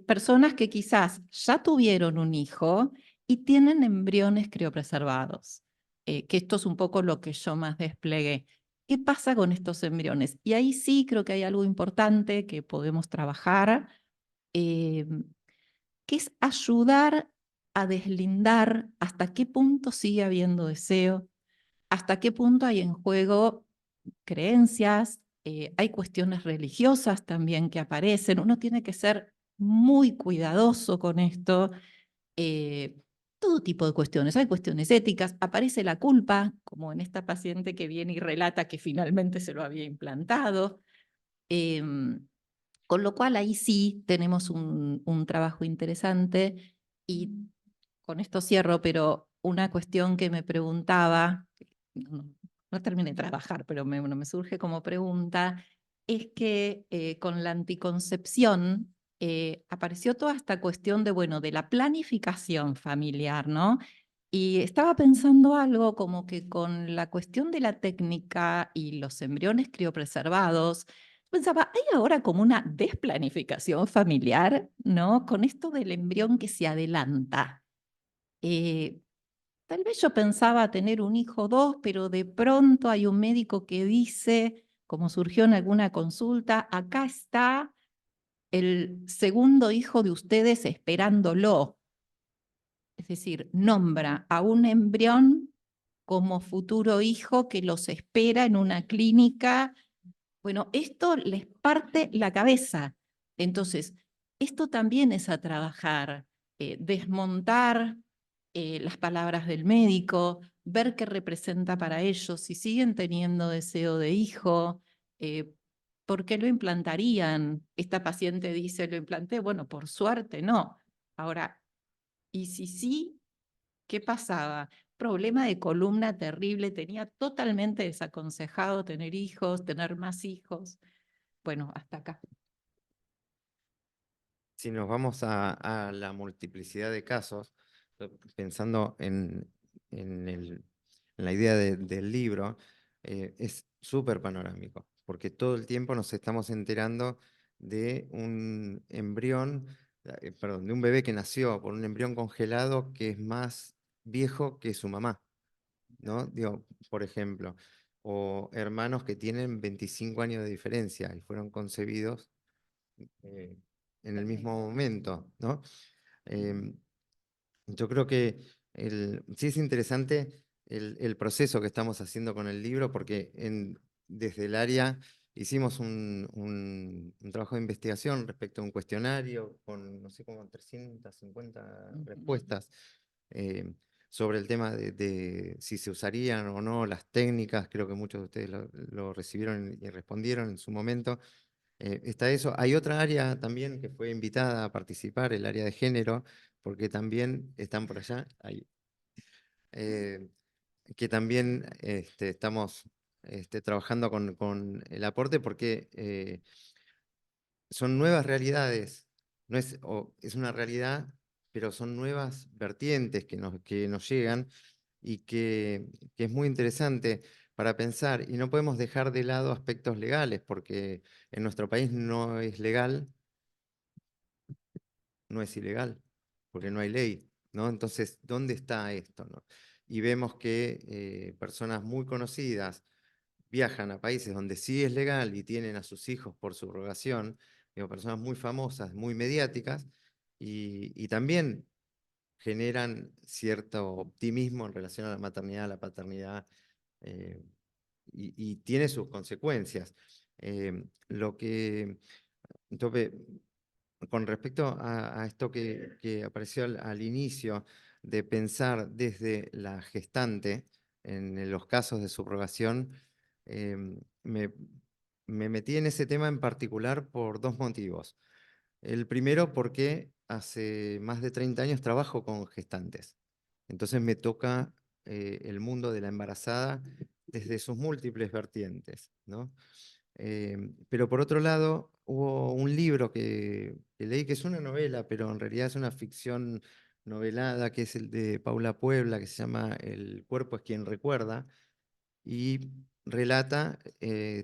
personas que quizás ya tuvieron un hijo y tienen embriones criopreservados, que esto es un poco lo que yo más desplegué. ¿Qué pasa con estos embriones? Y ahí sí creo que hay algo importante que podemos trabajar, que es ayudar a deslindar hasta qué punto sigue habiendo deseo, hasta qué punto hay en juego creencias, hay cuestiones religiosas también que aparecen. Uno tiene que ser muy cuidadoso con esto. Todo tipo de cuestiones. Hay cuestiones éticas, aparece la culpa, como en esta paciente que viene y relata que finalmente se lo había implantado. Con lo cual ahí sí tenemos un trabajo interesante. Y con esto cierro, pero una cuestión que me preguntaba, no terminé de trabajar, pero me surge como pregunta, es que con la anticoncepción apareció toda esta cuestión de, bueno, de la planificación familiar, ¿no? Y estaba pensando algo como que con la cuestión de la técnica y los embriones criopreservados, pensaba, hay ahora como una desplanificación familiar, ¿no? Con esto del embrión que se adelanta. Tal vez yo pensaba tener un hijo o dos, pero de pronto hay un médico que dice, como surgió en alguna consulta, acá está el segundo hijo de ustedes esperándolo. Es decir, nombra a un embrión como futuro hijo que los espera en una clínica. Bueno, esto les parte la cabeza. Entonces, esto también es a trabajar, desmontar las palabras del médico, ver qué representa para ellos, si siguen teniendo deseo de hijo, ¿por qué lo implantarían? Esta paciente dice, lo implanté, bueno, por suerte no. Ahora, ¿y si sí? ¿Qué pasaba? Problema de columna terrible, tenía totalmente desaconsejado tener hijos, tener más hijos. Bueno, hasta acá. Si nos vamos a la multiplicidad de casos, pensando en la idea del libro, es súper panorámico, porque todo el tiempo nos estamos enterando de un embrión, perdón, de un bebé que nació por un embrión congelado que es más viejo que su mamá, ¿no? Digo, por ejemplo, o hermanos que tienen 25 años de diferencia y fueron concebidos en el mismo momento, ¿no? Yo creo que sí es interesante el proceso que estamos haciendo con el libro, porque desde el área hicimos un trabajo de investigación respecto a un cuestionario con, no sé, como 350 respuestas sobre el tema de si se usarían o no las técnicas. Creo que muchos de ustedes lo recibieron y respondieron en su momento. Está eso. Hay otra área también que fue invitada a participar, el área de género, porque también están por allá, ahí, que también estamos trabajando con el aporte porque son nuevas realidades. No es, es una realidad, pero son nuevas vertientes que nos llegan y que es muy interesante para pensar. Y no podemos dejar de lado aspectos legales, porque en nuestro país no es legal, no es ilegal, porque no hay ley, ¿no? Entonces, ¿dónde está esto, no? Y vemos que personas muy conocidas viajan a países donde sí es legal y tienen a sus hijos por subrogación, digo, personas muy famosas, muy mediáticas, y también generan cierto optimismo en relación a la maternidad, a la paternidad, eh, y tiene sus consecuencias. Lo que, entonces, con respecto a esto que apareció al inicio, de pensar desde la gestante en los casos de subrogación, me me metí en ese tema en particular por dos motivos. El primero, porque hace más de 30 años trabajo con gestantes. Entonces me toca el mundo de la embarazada desde sus múltiples vertientes, ¿no? Pero por otro lado, hubo un libro que leí, que es una novela, pero en realidad es una ficción novelada, que es el de Paula Puebla, que se llama El cuerpo es quien recuerda, y relata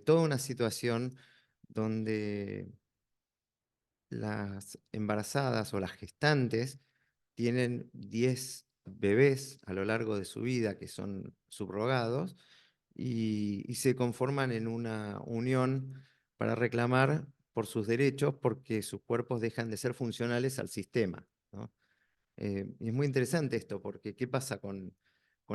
toda una situación donde las embarazadas o las gestantes tienen 10 bebés a lo largo de su vida que son subrogados y se conforman en una unión para reclamar por sus derechos porque sus cuerpos dejan de ser funcionales al sistema, ¿no? Y es muy interesante esto, porque ¿qué pasa con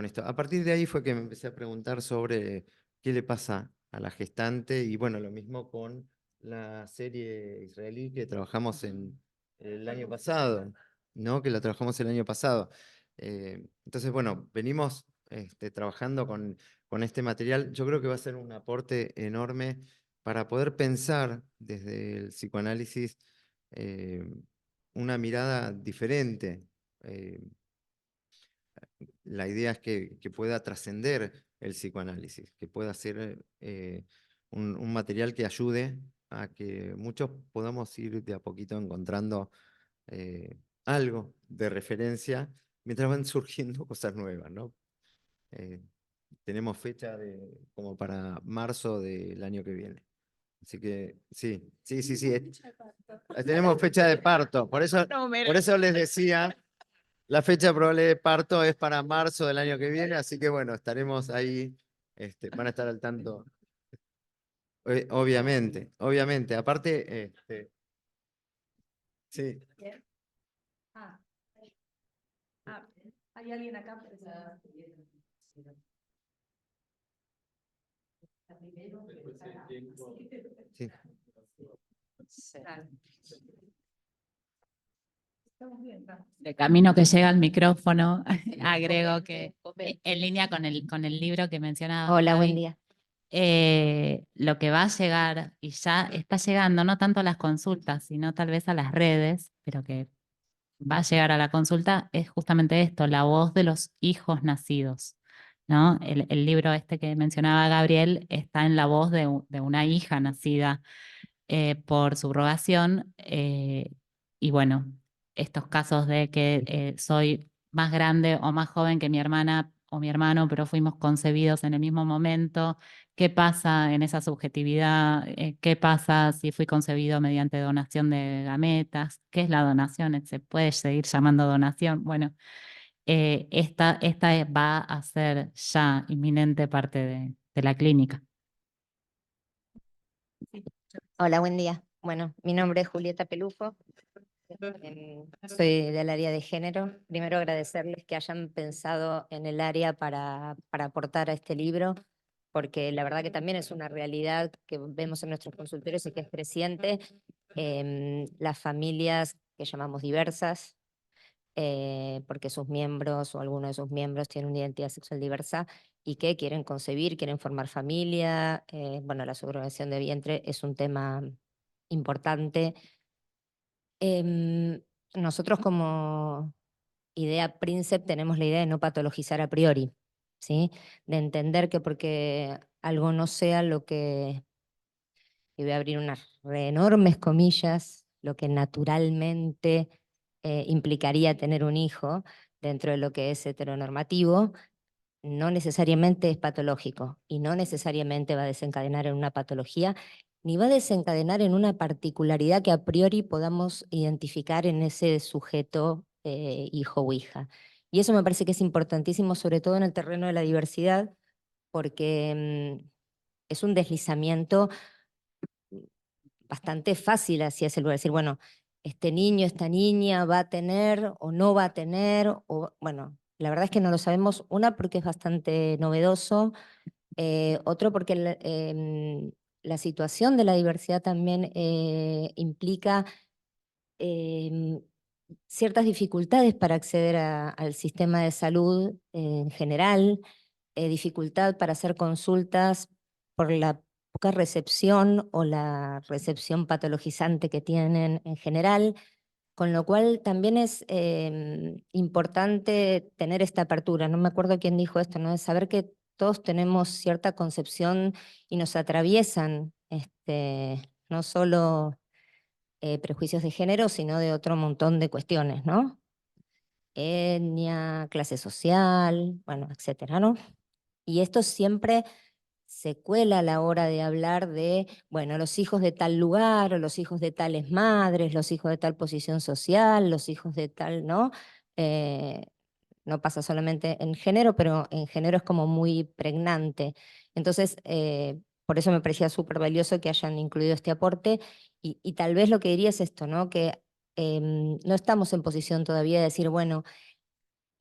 esto? A partir de ahí fue que me empecé a preguntar sobre qué le pasa a la gestante, y bueno, lo mismo con la serie israelí que trabajamos en el año pasado, ¿no? Que la trabajamos el año pasado. Entonces, bueno, venimos trabajando con este material. Yo creo que va a ser un aporte enorme para poder pensar desde el psicoanálisis eh, una mirada diferente. Eh, la idea es que pueda trascender el psicoanálisis, que pueda ser un material que ayude a que muchos podamos ir de a poquito encontrando algo de referencia mientras van surgiendo cosas nuevas, ¿no? Tenemos fecha como para marzo del año que viene. Así que sí. Tenemos fecha de parto. Por eso les decía, la fecha probable de parto es para marzo del año que viene, así que bueno, estaremos ahí, van a estar al tanto. Obviamente. Aparte, sí. Hay alguien acá. Sí. De camino que llega al micrófono, agrego que en línea con el libro que mencionaba. Hola, buen Gaby, día. lo que va a llegar, y ya está llegando, no tanto a las consultas, sino tal vez a las redes, pero que va a llegar a la consulta, es justamente esto, la voz de los hijos nacidos, ¿no? El libro este que mencionaba Gabriel está en la voz de una hija nacida por subrogación, y bueno, estos casos de que soy más grande o más joven que mi hermana o mi hermano, pero fuimos concebidos en el mismo momento. ¿Qué pasa en esa subjetividad? ¿Qué pasa si fui concebido mediante donación de gametas? ¿Qué es la donación? ¿Se puede seguir llamando donación? Bueno, esta va a ser ya inminente parte de la clínica. Hola, buen día. Bueno, mi nombre es Julieta Pelufo. Soy del área de género. Primero agradecerles que hayan pensado en el área para aportar a este libro, porque la verdad que también es una realidad que vemos en nuestros consultorios y que es creciente. Las familias que llamamos diversas, porque sus miembros o alguno de sus miembros tiene una identidad sexual diversa y que quieren concebir, quieren formar familia. Bueno, la subrogación de vientre es un tema importante. Nosotros como idea Princeps tenemos la idea de no patologizar a priori, ¿sí? De entender que porque algo no sea lo que, y voy a abrir unas enormes comillas, lo que naturalmente implicaría tener un hijo dentro de lo que es heteronormativo, no necesariamente es patológico y no necesariamente va a desencadenar en una patología, ni va a desencadenar en una particularidad que a priori podamos identificar en ese sujeto hijo o hija. Y eso me parece que es importantísimo, sobre todo en el terreno de la diversidad, porque es un deslizamiento bastante fácil hacia ese lugar, decir, bueno, este niño, esta niña va a tener o no va a tener, o bueno, la verdad es que no lo sabemos, una porque es bastante novedoso, otro porque la situación de la diversidad también implica ciertas dificultades para acceder al sistema de salud en general, dificultad para hacer consultas por poca recepción o la recepción patologizante que tienen en general, con lo cual también es importante tener esta apertura. No me acuerdo quién dijo esto, ¿no? De saber que todos tenemos cierta concepción y nos atraviesan no solo prejuicios de género, sino de otro montón de cuestiones, ¿no? Etnia, clase social, bueno, etcétera, ¿no? Y esto siempre se cuela a la hora de hablar de, bueno, los hijos de tal lugar, o los hijos de tales madres, los hijos de tal posición social, los hijos de tal, ¿no? No pasa solamente en género, pero en género es como muy pregnante. Entonces, por eso me parecía súper valioso que hayan incluido este aporte y tal vez lo que diría es esto, ¿no? Que no estamos en posición todavía de decir, bueno,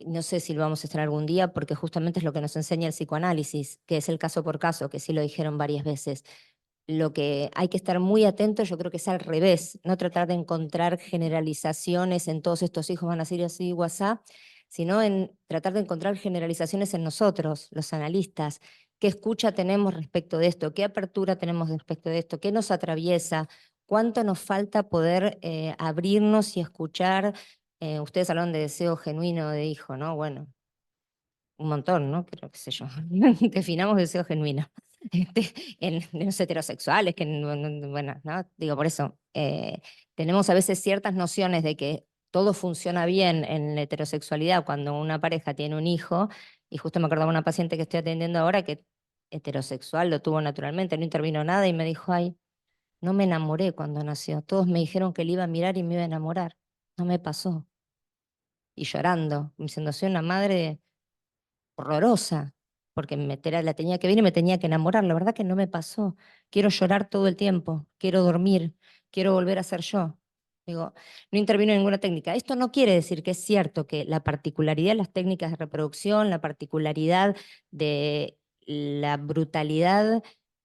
no sé si lo vamos a estar algún día, porque justamente es lo que nos enseña el psicoanálisis, que es el caso por caso, que sí lo dijeron varias veces. Lo que hay que estar muy atentos, yo creo que es al revés, no tratar de encontrar generalizaciones en todos estos hijos van a ser así, WhatsApp, sino en tratar de encontrar generalizaciones en nosotros, los analistas. ¿Qué escucha tenemos respecto de esto? ¿Qué apertura tenemos respecto de esto? ¿Qué nos atraviesa? ¿Cuánto nos falta poder abrirnos y escuchar? Ustedes hablan de deseo genuino de hijo, ¿no? Bueno, un montón, ¿no? Creo, qué sé yo. Definamos deseo genuino. En los heterosexuales, que, bueno, ¿no? Digo, por eso, tenemos a veces ciertas nociones de que todo funciona bien en la heterosexualidad cuando una pareja tiene un hijo, y justo me acordaba una paciente que estoy atendiendo ahora que heterosexual, lo tuvo naturalmente, no intervino nada y me dijo, ay, no me enamoré cuando nació, todos me dijeron que le iba a mirar y me iba a enamorar, no me pasó. Y llorando, diciendo, soy una madre horrorosa, porque la tenía que ver y me tenía que enamorar. La verdad que no me pasó. Quiero llorar todo el tiempo, quiero dormir, quiero volver a ser yo. Digo, no intervino en ninguna técnica. Esto no quiere decir que es cierto que la particularidad de las técnicas de reproducción, la particularidad de la brutalidad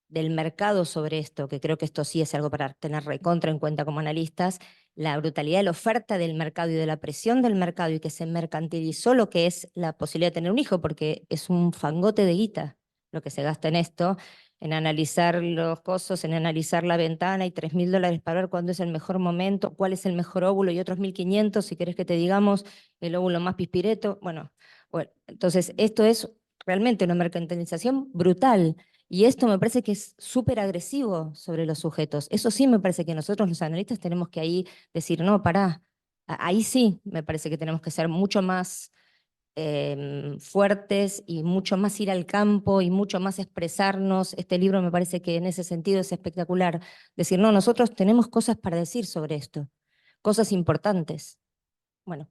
del mercado sobre esto, que creo que esto sí es algo para tener recontra en cuenta como analistas, la brutalidad de la oferta del mercado y de la presión del mercado y que se mercantilizó lo que es la posibilidad de tener un hijo, porque es un fangote de guita lo que se gasta en esto, en analizar los costos, en analizar la ventana y $3.000 para ver cuándo es el mejor momento, cuál es el mejor óvulo y otros 1.500, si querés que te digamos el óvulo más pispireto. Bueno, entonces esto es realmente una mercantilización brutal. Y esto me parece que es súper agresivo sobre los sujetos. Eso sí me parece que nosotros los analistas tenemos que ahí decir, no, pará, ahí sí me parece que tenemos que ser mucho más fuertes y mucho más ir al campo y mucho más expresarnos. Este libro me parece que en ese sentido es espectacular. Decir, no, nosotros tenemos cosas para decir sobre esto, cosas importantes. Bueno,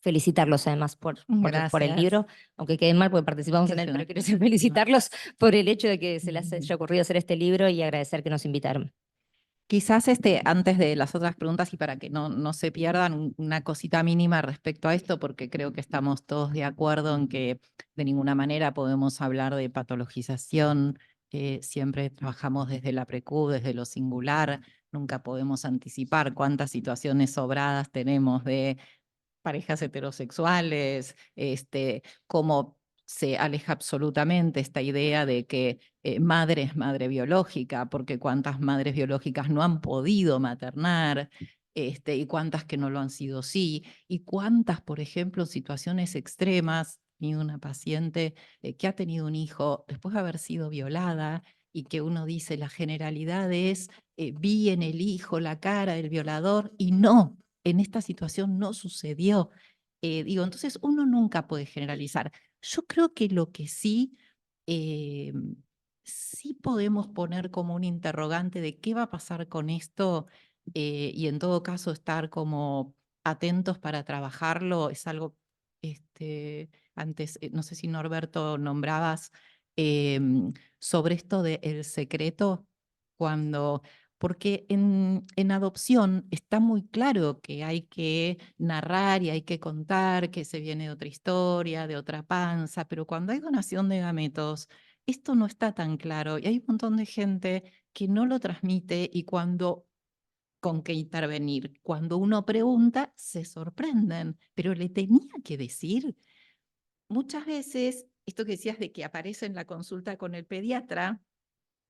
felicitarlos además por el Gracias. libro, aunque quede mal porque participamos Que en él, es pero una- quiero felicitarlos por el hecho de que se les haya ocurrido hacer este libro y agradecer que nos invitaron. Quizás antes de las otras preguntas y para que no se pierdan una cosita mínima respecto a esto, porque creo que estamos todos de acuerdo en que de ninguna manera podemos hablar de patologización, siempre trabajamos desde la precu, desde lo singular, nunca podemos anticipar cuántas situaciones sobradas tenemos de parejas heterosexuales, cómo se aleja absolutamente esta idea de que madre es madre biológica, porque cuántas madres biológicas no han podido maternar, y cuántas que no lo han sido sí, y cuántas, por ejemplo, situaciones extremas, y una paciente que ha tenido un hijo después de haber sido violada, y que uno dice la generalidad es, vi en el hijo la cara del violador, y no, en esta situación no sucedió. Entonces uno nunca puede generalizar. Yo creo que lo que sí, sí podemos poner como un interrogante de qué va a pasar con esto y en todo caso estar como atentos para trabajarlo es algo, antes, no sé si Norberto nombrabas sobre esto del secreto, porque en adopción está muy claro que hay que narrar y hay que contar que se viene de otra historia, de otra panza, pero cuando hay donación de gametos, esto no está tan claro y hay un montón de gente que no lo transmite y con qué intervenir. Cuando uno pregunta, se sorprenden, pero le tenía que decir. Muchas veces, esto que decías de que aparece en la consulta con el pediatra,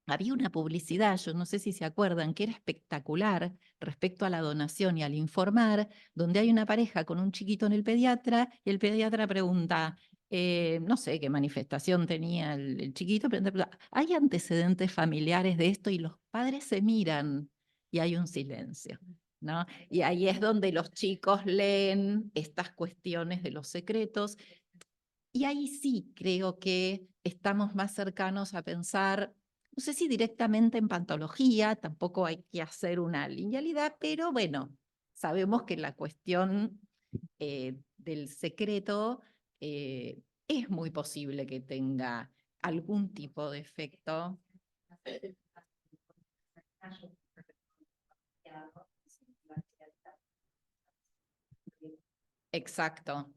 había una publicidad, yo no sé si se acuerdan, que era espectacular respecto a la donación y al informar, donde hay una pareja con un chiquito en el pediatra y el pediatra pregunta, no sé qué manifestación tenía el chiquito, pero ¿hay antecedentes familiares de esto? Y los padres se miran y hay un silencio, ¿no? Y ahí es donde los chicos leen estas cuestiones de los secretos. Y ahí sí creo que estamos más cercanos a pensar, no sé si directamente en patología, tampoco hay que hacer una linealidad, pero bueno, sabemos que la cuestión del secreto es muy posible que tenga algún tipo de efecto. Exacto.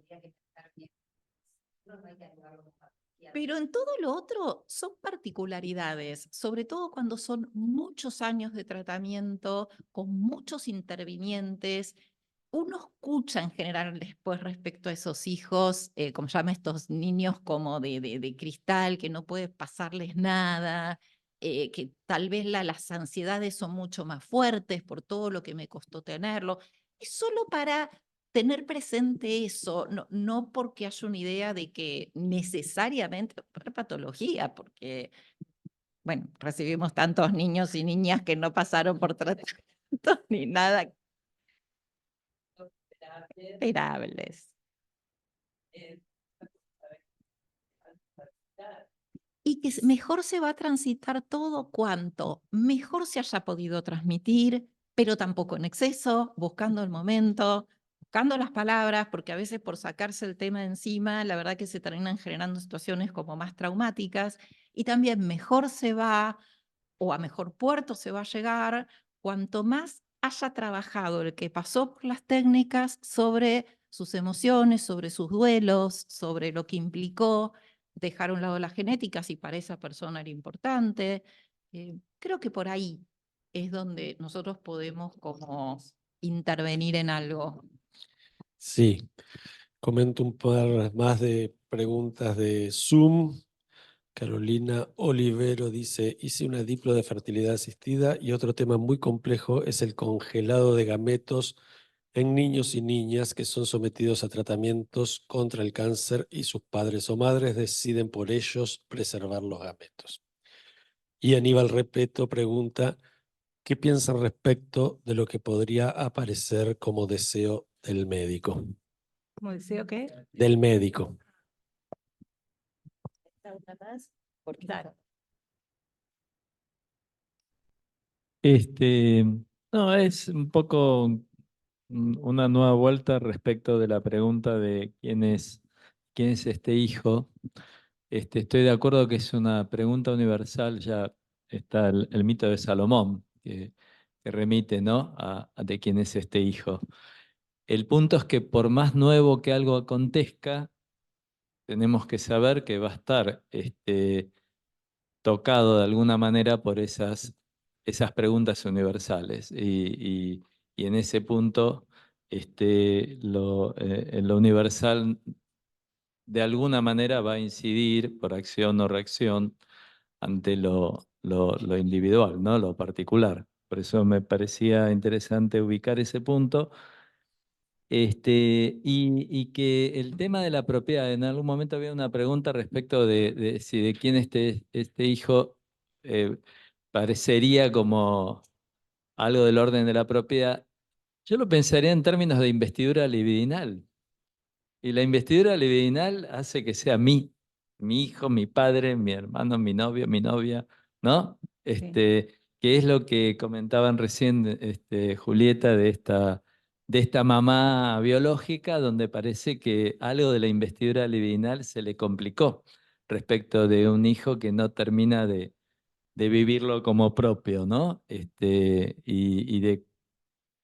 Pero en todo lo otro son particularidades, sobre todo cuando son muchos años de tratamiento, con muchos intervinientes. Uno escucha en general después respecto a esos hijos, como llama estos niños como de cristal, que no puede pasarles nada, que tal vez las ansiedades son mucho más fuertes por todo lo que me costó tenerlo. Es solo para tener presente eso, no porque haya una idea de que necesariamente por patología, porque, bueno, recibimos tantos niños y niñas que no pasaron por tratamientos ni nada esperables. Y que mejor se va a transitar todo cuanto mejor se haya podido transmitir, pero tampoco en exceso, buscando el momento, buscando las palabras, porque a veces por sacarse el tema de encima, la verdad que se terminan generando situaciones como más traumáticas, y también mejor se va, o a mejor puerto se va a llegar, cuanto más haya trabajado el que pasó por las técnicas sobre sus emociones, sobre sus duelos, sobre lo que implicó dejar a un lado la genética si para esa persona era importante. Creo que por ahí es donde nosotros podemos como intervenir en algo. Sí, comento un par más de preguntas de Zoom. Carolina Olivero dice, hice una diplo de fertilidad asistida y otro tema muy complejo es el congelado de gametos en niños y niñas que son sometidos a tratamientos contra el cáncer y sus padres o madres deciden por ellos preservar los gametos. Y Aníbal Repeto pregunta, ¿qué piensan respecto de lo que podría aparecer como deseo del médico? ¿Cómo deseo qué? Del médico. No, es un poco una nueva vuelta respecto de la pregunta de quién es este hijo. Estoy de acuerdo que es una pregunta universal, ya está el mito de Salomón, que remite, ¿no? a de quién es este hijo. El punto es que por más nuevo que algo acontezca, tenemos que saber que va a estar tocado de alguna manera por esas preguntas universales. Y en ese punto, lo universal de alguna manera va a incidir por acción o reacción ante lo individual, ¿no? Lo particular. Por eso me parecía interesante ubicar ese punto. Y que el tema de la propiedad, en algún momento había una pregunta respecto de si de quién este hijo parecería como algo del orden de la propiedad. Yo lo pensaría en términos de investidura libidinal. Y la investidura libidinal hace que sea mi hijo, mi padre, mi hermano, mi novio, mi novia, ¿no? Que es lo que comentaban recién Julieta de esta mamá biológica, donde parece que algo de la investidura libidinal se le complicó respecto de un hijo que no termina de vivirlo como propio, ¿no?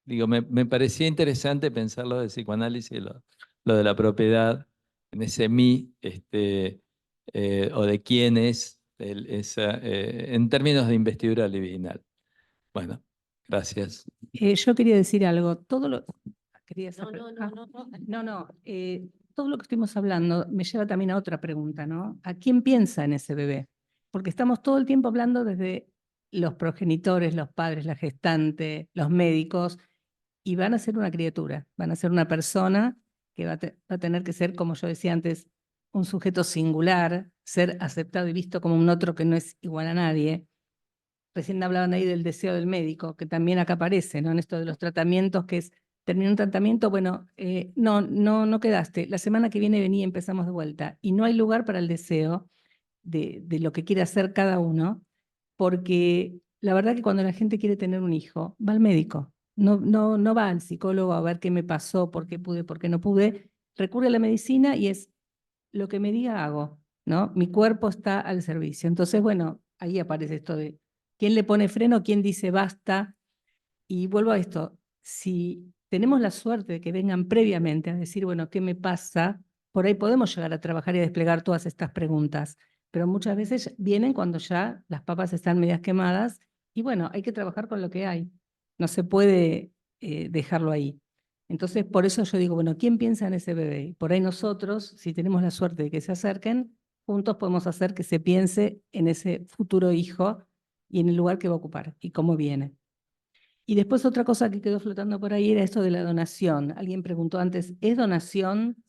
Digo, me parecía interesante pensarlo de psicoanálisis, lo de la propiedad, en ese mí, o de quién es, en términos de investidura libidinal. Bueno, gracias. Yo quería decir algo. Todo lo... quería No, saber- no, ah, no, no, no. no, todo lo que estuvimos hablando me lleva también a otra pregunta, ¿no? ¿A quién piensa en ese bebé? Porque estamos todo el tiempo hablando desde los progenitores, los padres, la gestante, los médicos, y van a ser una criatura, van a ser una persona que va a tener que ser, como yo decía antes, un sujeto singular, ser aceptado y visto como un otro que no es igual a nadie. Recién hablaban ahí del deseo del médico, que también acá aparece, ¿no? En esto de los tratamientos, que es, terminó un tratamiento, bueno, no quedaste. La semana que viene vení y empezamos de vuelta. Y no hay lugar para el deseo de lo que quiere hacer cada uno, porque la verdad que cuando la gente quiere tener un hijo, va al médico. No va al psicólogo a ver qué me pasó, por qué pude, por qué no pude. Recurre a la medicina y es lo que me diga hago, ¿no? Mi cuerpo está al servicio. Entonces, bueno, ahí aparece esto de quién le pone freno, quién dice basta. Y vuelvo a esto, si tenemos la suerte de que vengan previamente a decir, bueno, ¿qué me pasa? Por ahí podemos llegar a trabajar y a desplegar todas estas preguntas, pero muchas veces vienen cuando ya las papas están medias quemadas y bueno, hay que trabajar con lo que hay. No se puede dejarlo ahí. Entonces, por eso yo digo, bueno, ¿quién piensa en ese bebé? Y por ahí nosotros, si tenemos la suerte de que se acerquen, juntos podemos hacer que se piense en ese futuro hijo y en el lugar que va a ocupar y cómo viene. Y después otra cosa que quedó flotando por ahí era esto de la donación. Alguien preguntó antes, ¿es donación?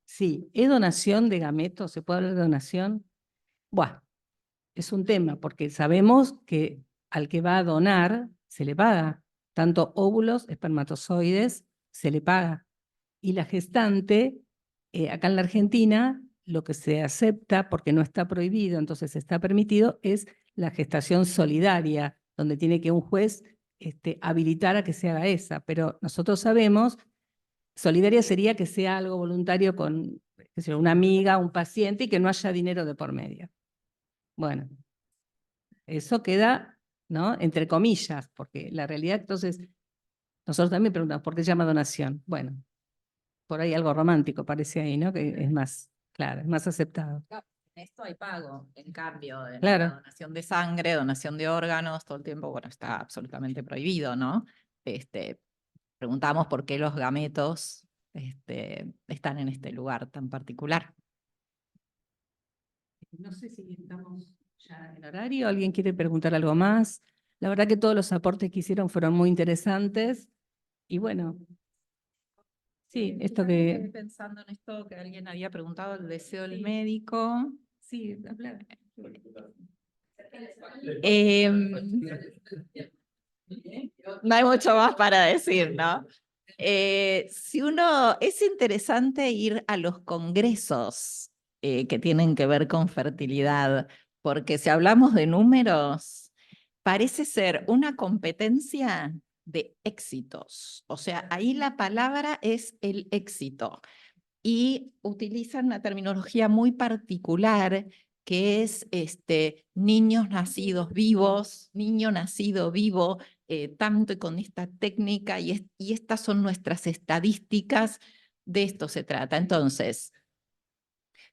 Sí, ¿es donación de gametos? ¿Se puede hablar de donación? Bueno, es un tema porque sabemos que al que va a donar se le paga. Tanto óvulos, espermatozoides, se le paga. Y la gestante, acá en la Argentina, lo que se acepta, porque no está prohibido, entonces está permitido, es la gestación solidaria, donde tiene que un juez habilitar a que se haga esa. Pero nosotros sabemos, solidaria sería que sea algo voluntario con qué sé yo, una amiga, un paciente, y que no haya dinero de por medio. Bueno, eso queda, ¿no? Entre comillas, porque la realidad, entonces, nosotros también preguntamos, ¿por qué se llama donación? Bueno, por ahí algo romántico parece ahí, ¿no? Que es más, claro, es más aceptado. En esto hay pago, en cambio, en Claro. la donación de sangre, donación de órganos, todo el tiempo, bueno, está absolutamente prohibido, ¿no? Preguntamos por qué los gametos están en este lugar tan particular. No sé si estamos ya en horario, ¿alguien quiere preguntar algo más? La verdad que todos los aportes que hicieron fueron muy interesantes y bueno, sí, esto que... Pensando en esto que alguien había preguntado, el deseo del médico. Sí, hablar. No hay mucho más para decir, ¿no? Si uno, es interesante ir a los congresos que tienen que ver con fertilidad, porque si hablamos de números, parece ser una competencia de éxitos. O sea, ahí la palabra es el éxito. Y utilizan una terminología muy particular que es niños nacidos vivos, niño nacido vivo, tanto y con esta técnica, y estas son nuestras estadísticas, de esto se trata. Entonces,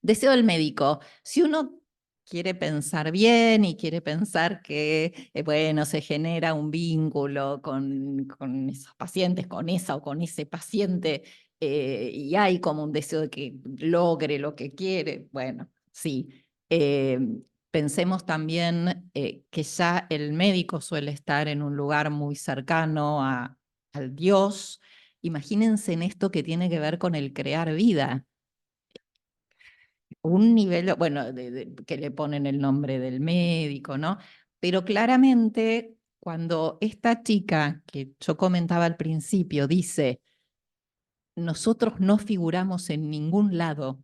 deseo del médico, si uno quiere pensar bien y quiere pensar que, bueno, se genera un vínculo con esos pacientes, con esa o con ese paciente, y hay como un deseo de que logre lo que quiere, bueno, sí. Pensemos también que ya el médico suele estar en un lugar muy cercano al Dios. Imagínense en esto que tiene que ver con el crear vida. Un nivel, bueno, que le ponen el nombre del médico, ¿no? Pero claramente cuando esta chica que yo comentaba al principio dice, nosotros no figuramos en ningún lado,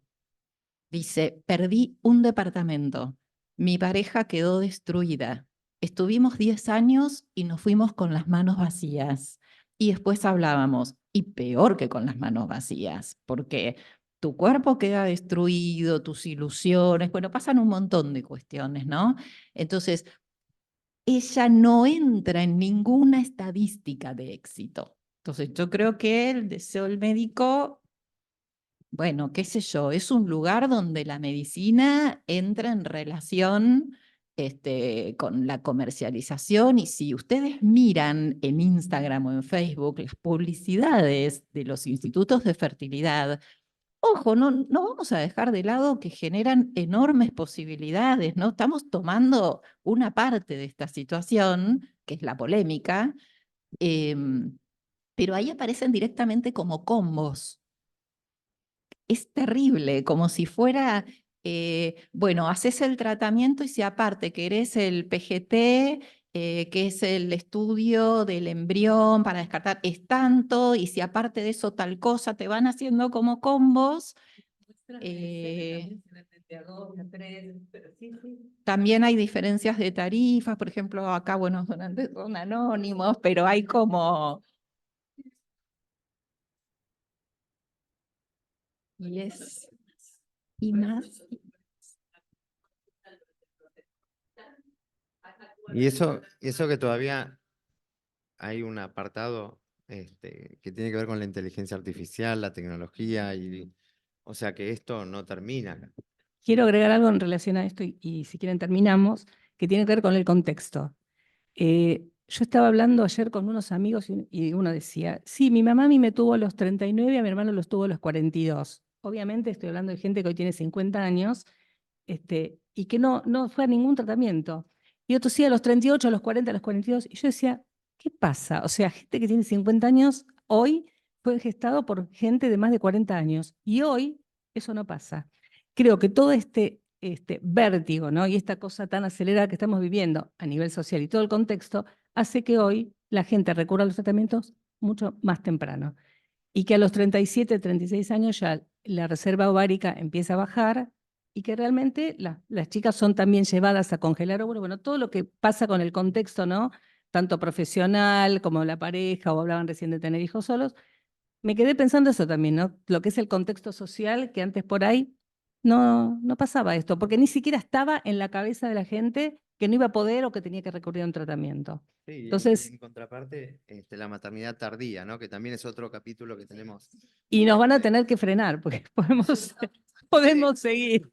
dice, perdí un departamento, mi pareja quedó destruida, estuvimos 10 años y nos fuimos con las manos vacías. Y después hablábamos, y peor que con las manos vacías, porque tu cuerpo queda destruido, tus ilusiones, bueno, pasan un montón de cuestiones, ¿no? Entonces, ella no entra en ninguna estadística de éxito. Entonces, yo creo que el deseo del médico, bueno, qué sé yo, es un lugar donde la medicina entra en relación con la comercialización, y si ustedes miran en Instagram o en Facebook las publicidades de los institutos de fertilidad, Ojo, no vamos a dejar de lado que generan enormes posibilidades, ¿no? Estamos tomando una parte de esta situación, que es la polémica, pero ahí aparecen directamente como combos. Es terrible, como si fuera, bueno, haces el tratamiento y si aparte querés el PGT, que es el estudio del embrión para descartar, es tanto, y si aparte de eso tal cosa, te van haciendo como combos. También hay diferencias de tarifas, por ejemplo, acá, bueno, donantes son anónimos, pero hay como... Y más. Y eso que todavía hay un apartado que tiene que ver con la inteligencia artificial, la tecnología, o sea que esto no termina acá. Quiero agregar algo en relación a esto y si quieren terminamos, que tiene que ver con el contexto. Yo estaba hablando ayer con unos amigos y uno decía, sí, mi mamá a mí me tuvo a los 39, a mi hermano los tuvo a los 42. Obviamente estoy hablando de gente que hoy tiene 50 años y que no fue a ningún tratamiento. Y otros sí a los 38, a los 40, a los 42. Y yo decía, ¿qué pasa? O sea, gente que tiene 50 años hoy fue gestado por gente de más de 40 años. Y hoy eso no pasa. Creo que todo este vértigo, ¿no? Y esta cosa tan acelerada que estamos viviendo a nivel social y todo el contexto hace que hoy la gente recurra a los tratamientos mucho más temprano y que a los 37, 36 años ya la reserva ovárica empieza a bajar y que realmente las chicas son también llevadas a congelar óvulos. Bueno, todo lo que pasa con el contexto, ¿no? Tanto profesional como la pareja, o hablaban recién de tener hijos solos. Me quedé pensando eso también, ¿no? Lo que es el contexto social, que antes por ahí no pasaba esto, porque ni siquiera estaba en la cabeza de la gente que no iba a poder o que tenía que recurrir a un tratamiento. Sí, Entonces, en contraparte, la maternidad tardía, ¿no? Que también es otro capítulo que tenemos. y nos van a tener que frenar, porque podemos seguir.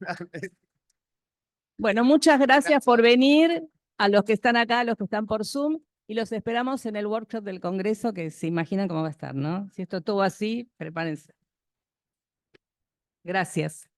Bueno, muchas gracias por venir, a los que están acá, a los que están por Zoom, y los esperamos en el workshop del Congreso, que se imaginan cómo va a estar, ¿no? Si esto estuvo así, prepárense. Gracias.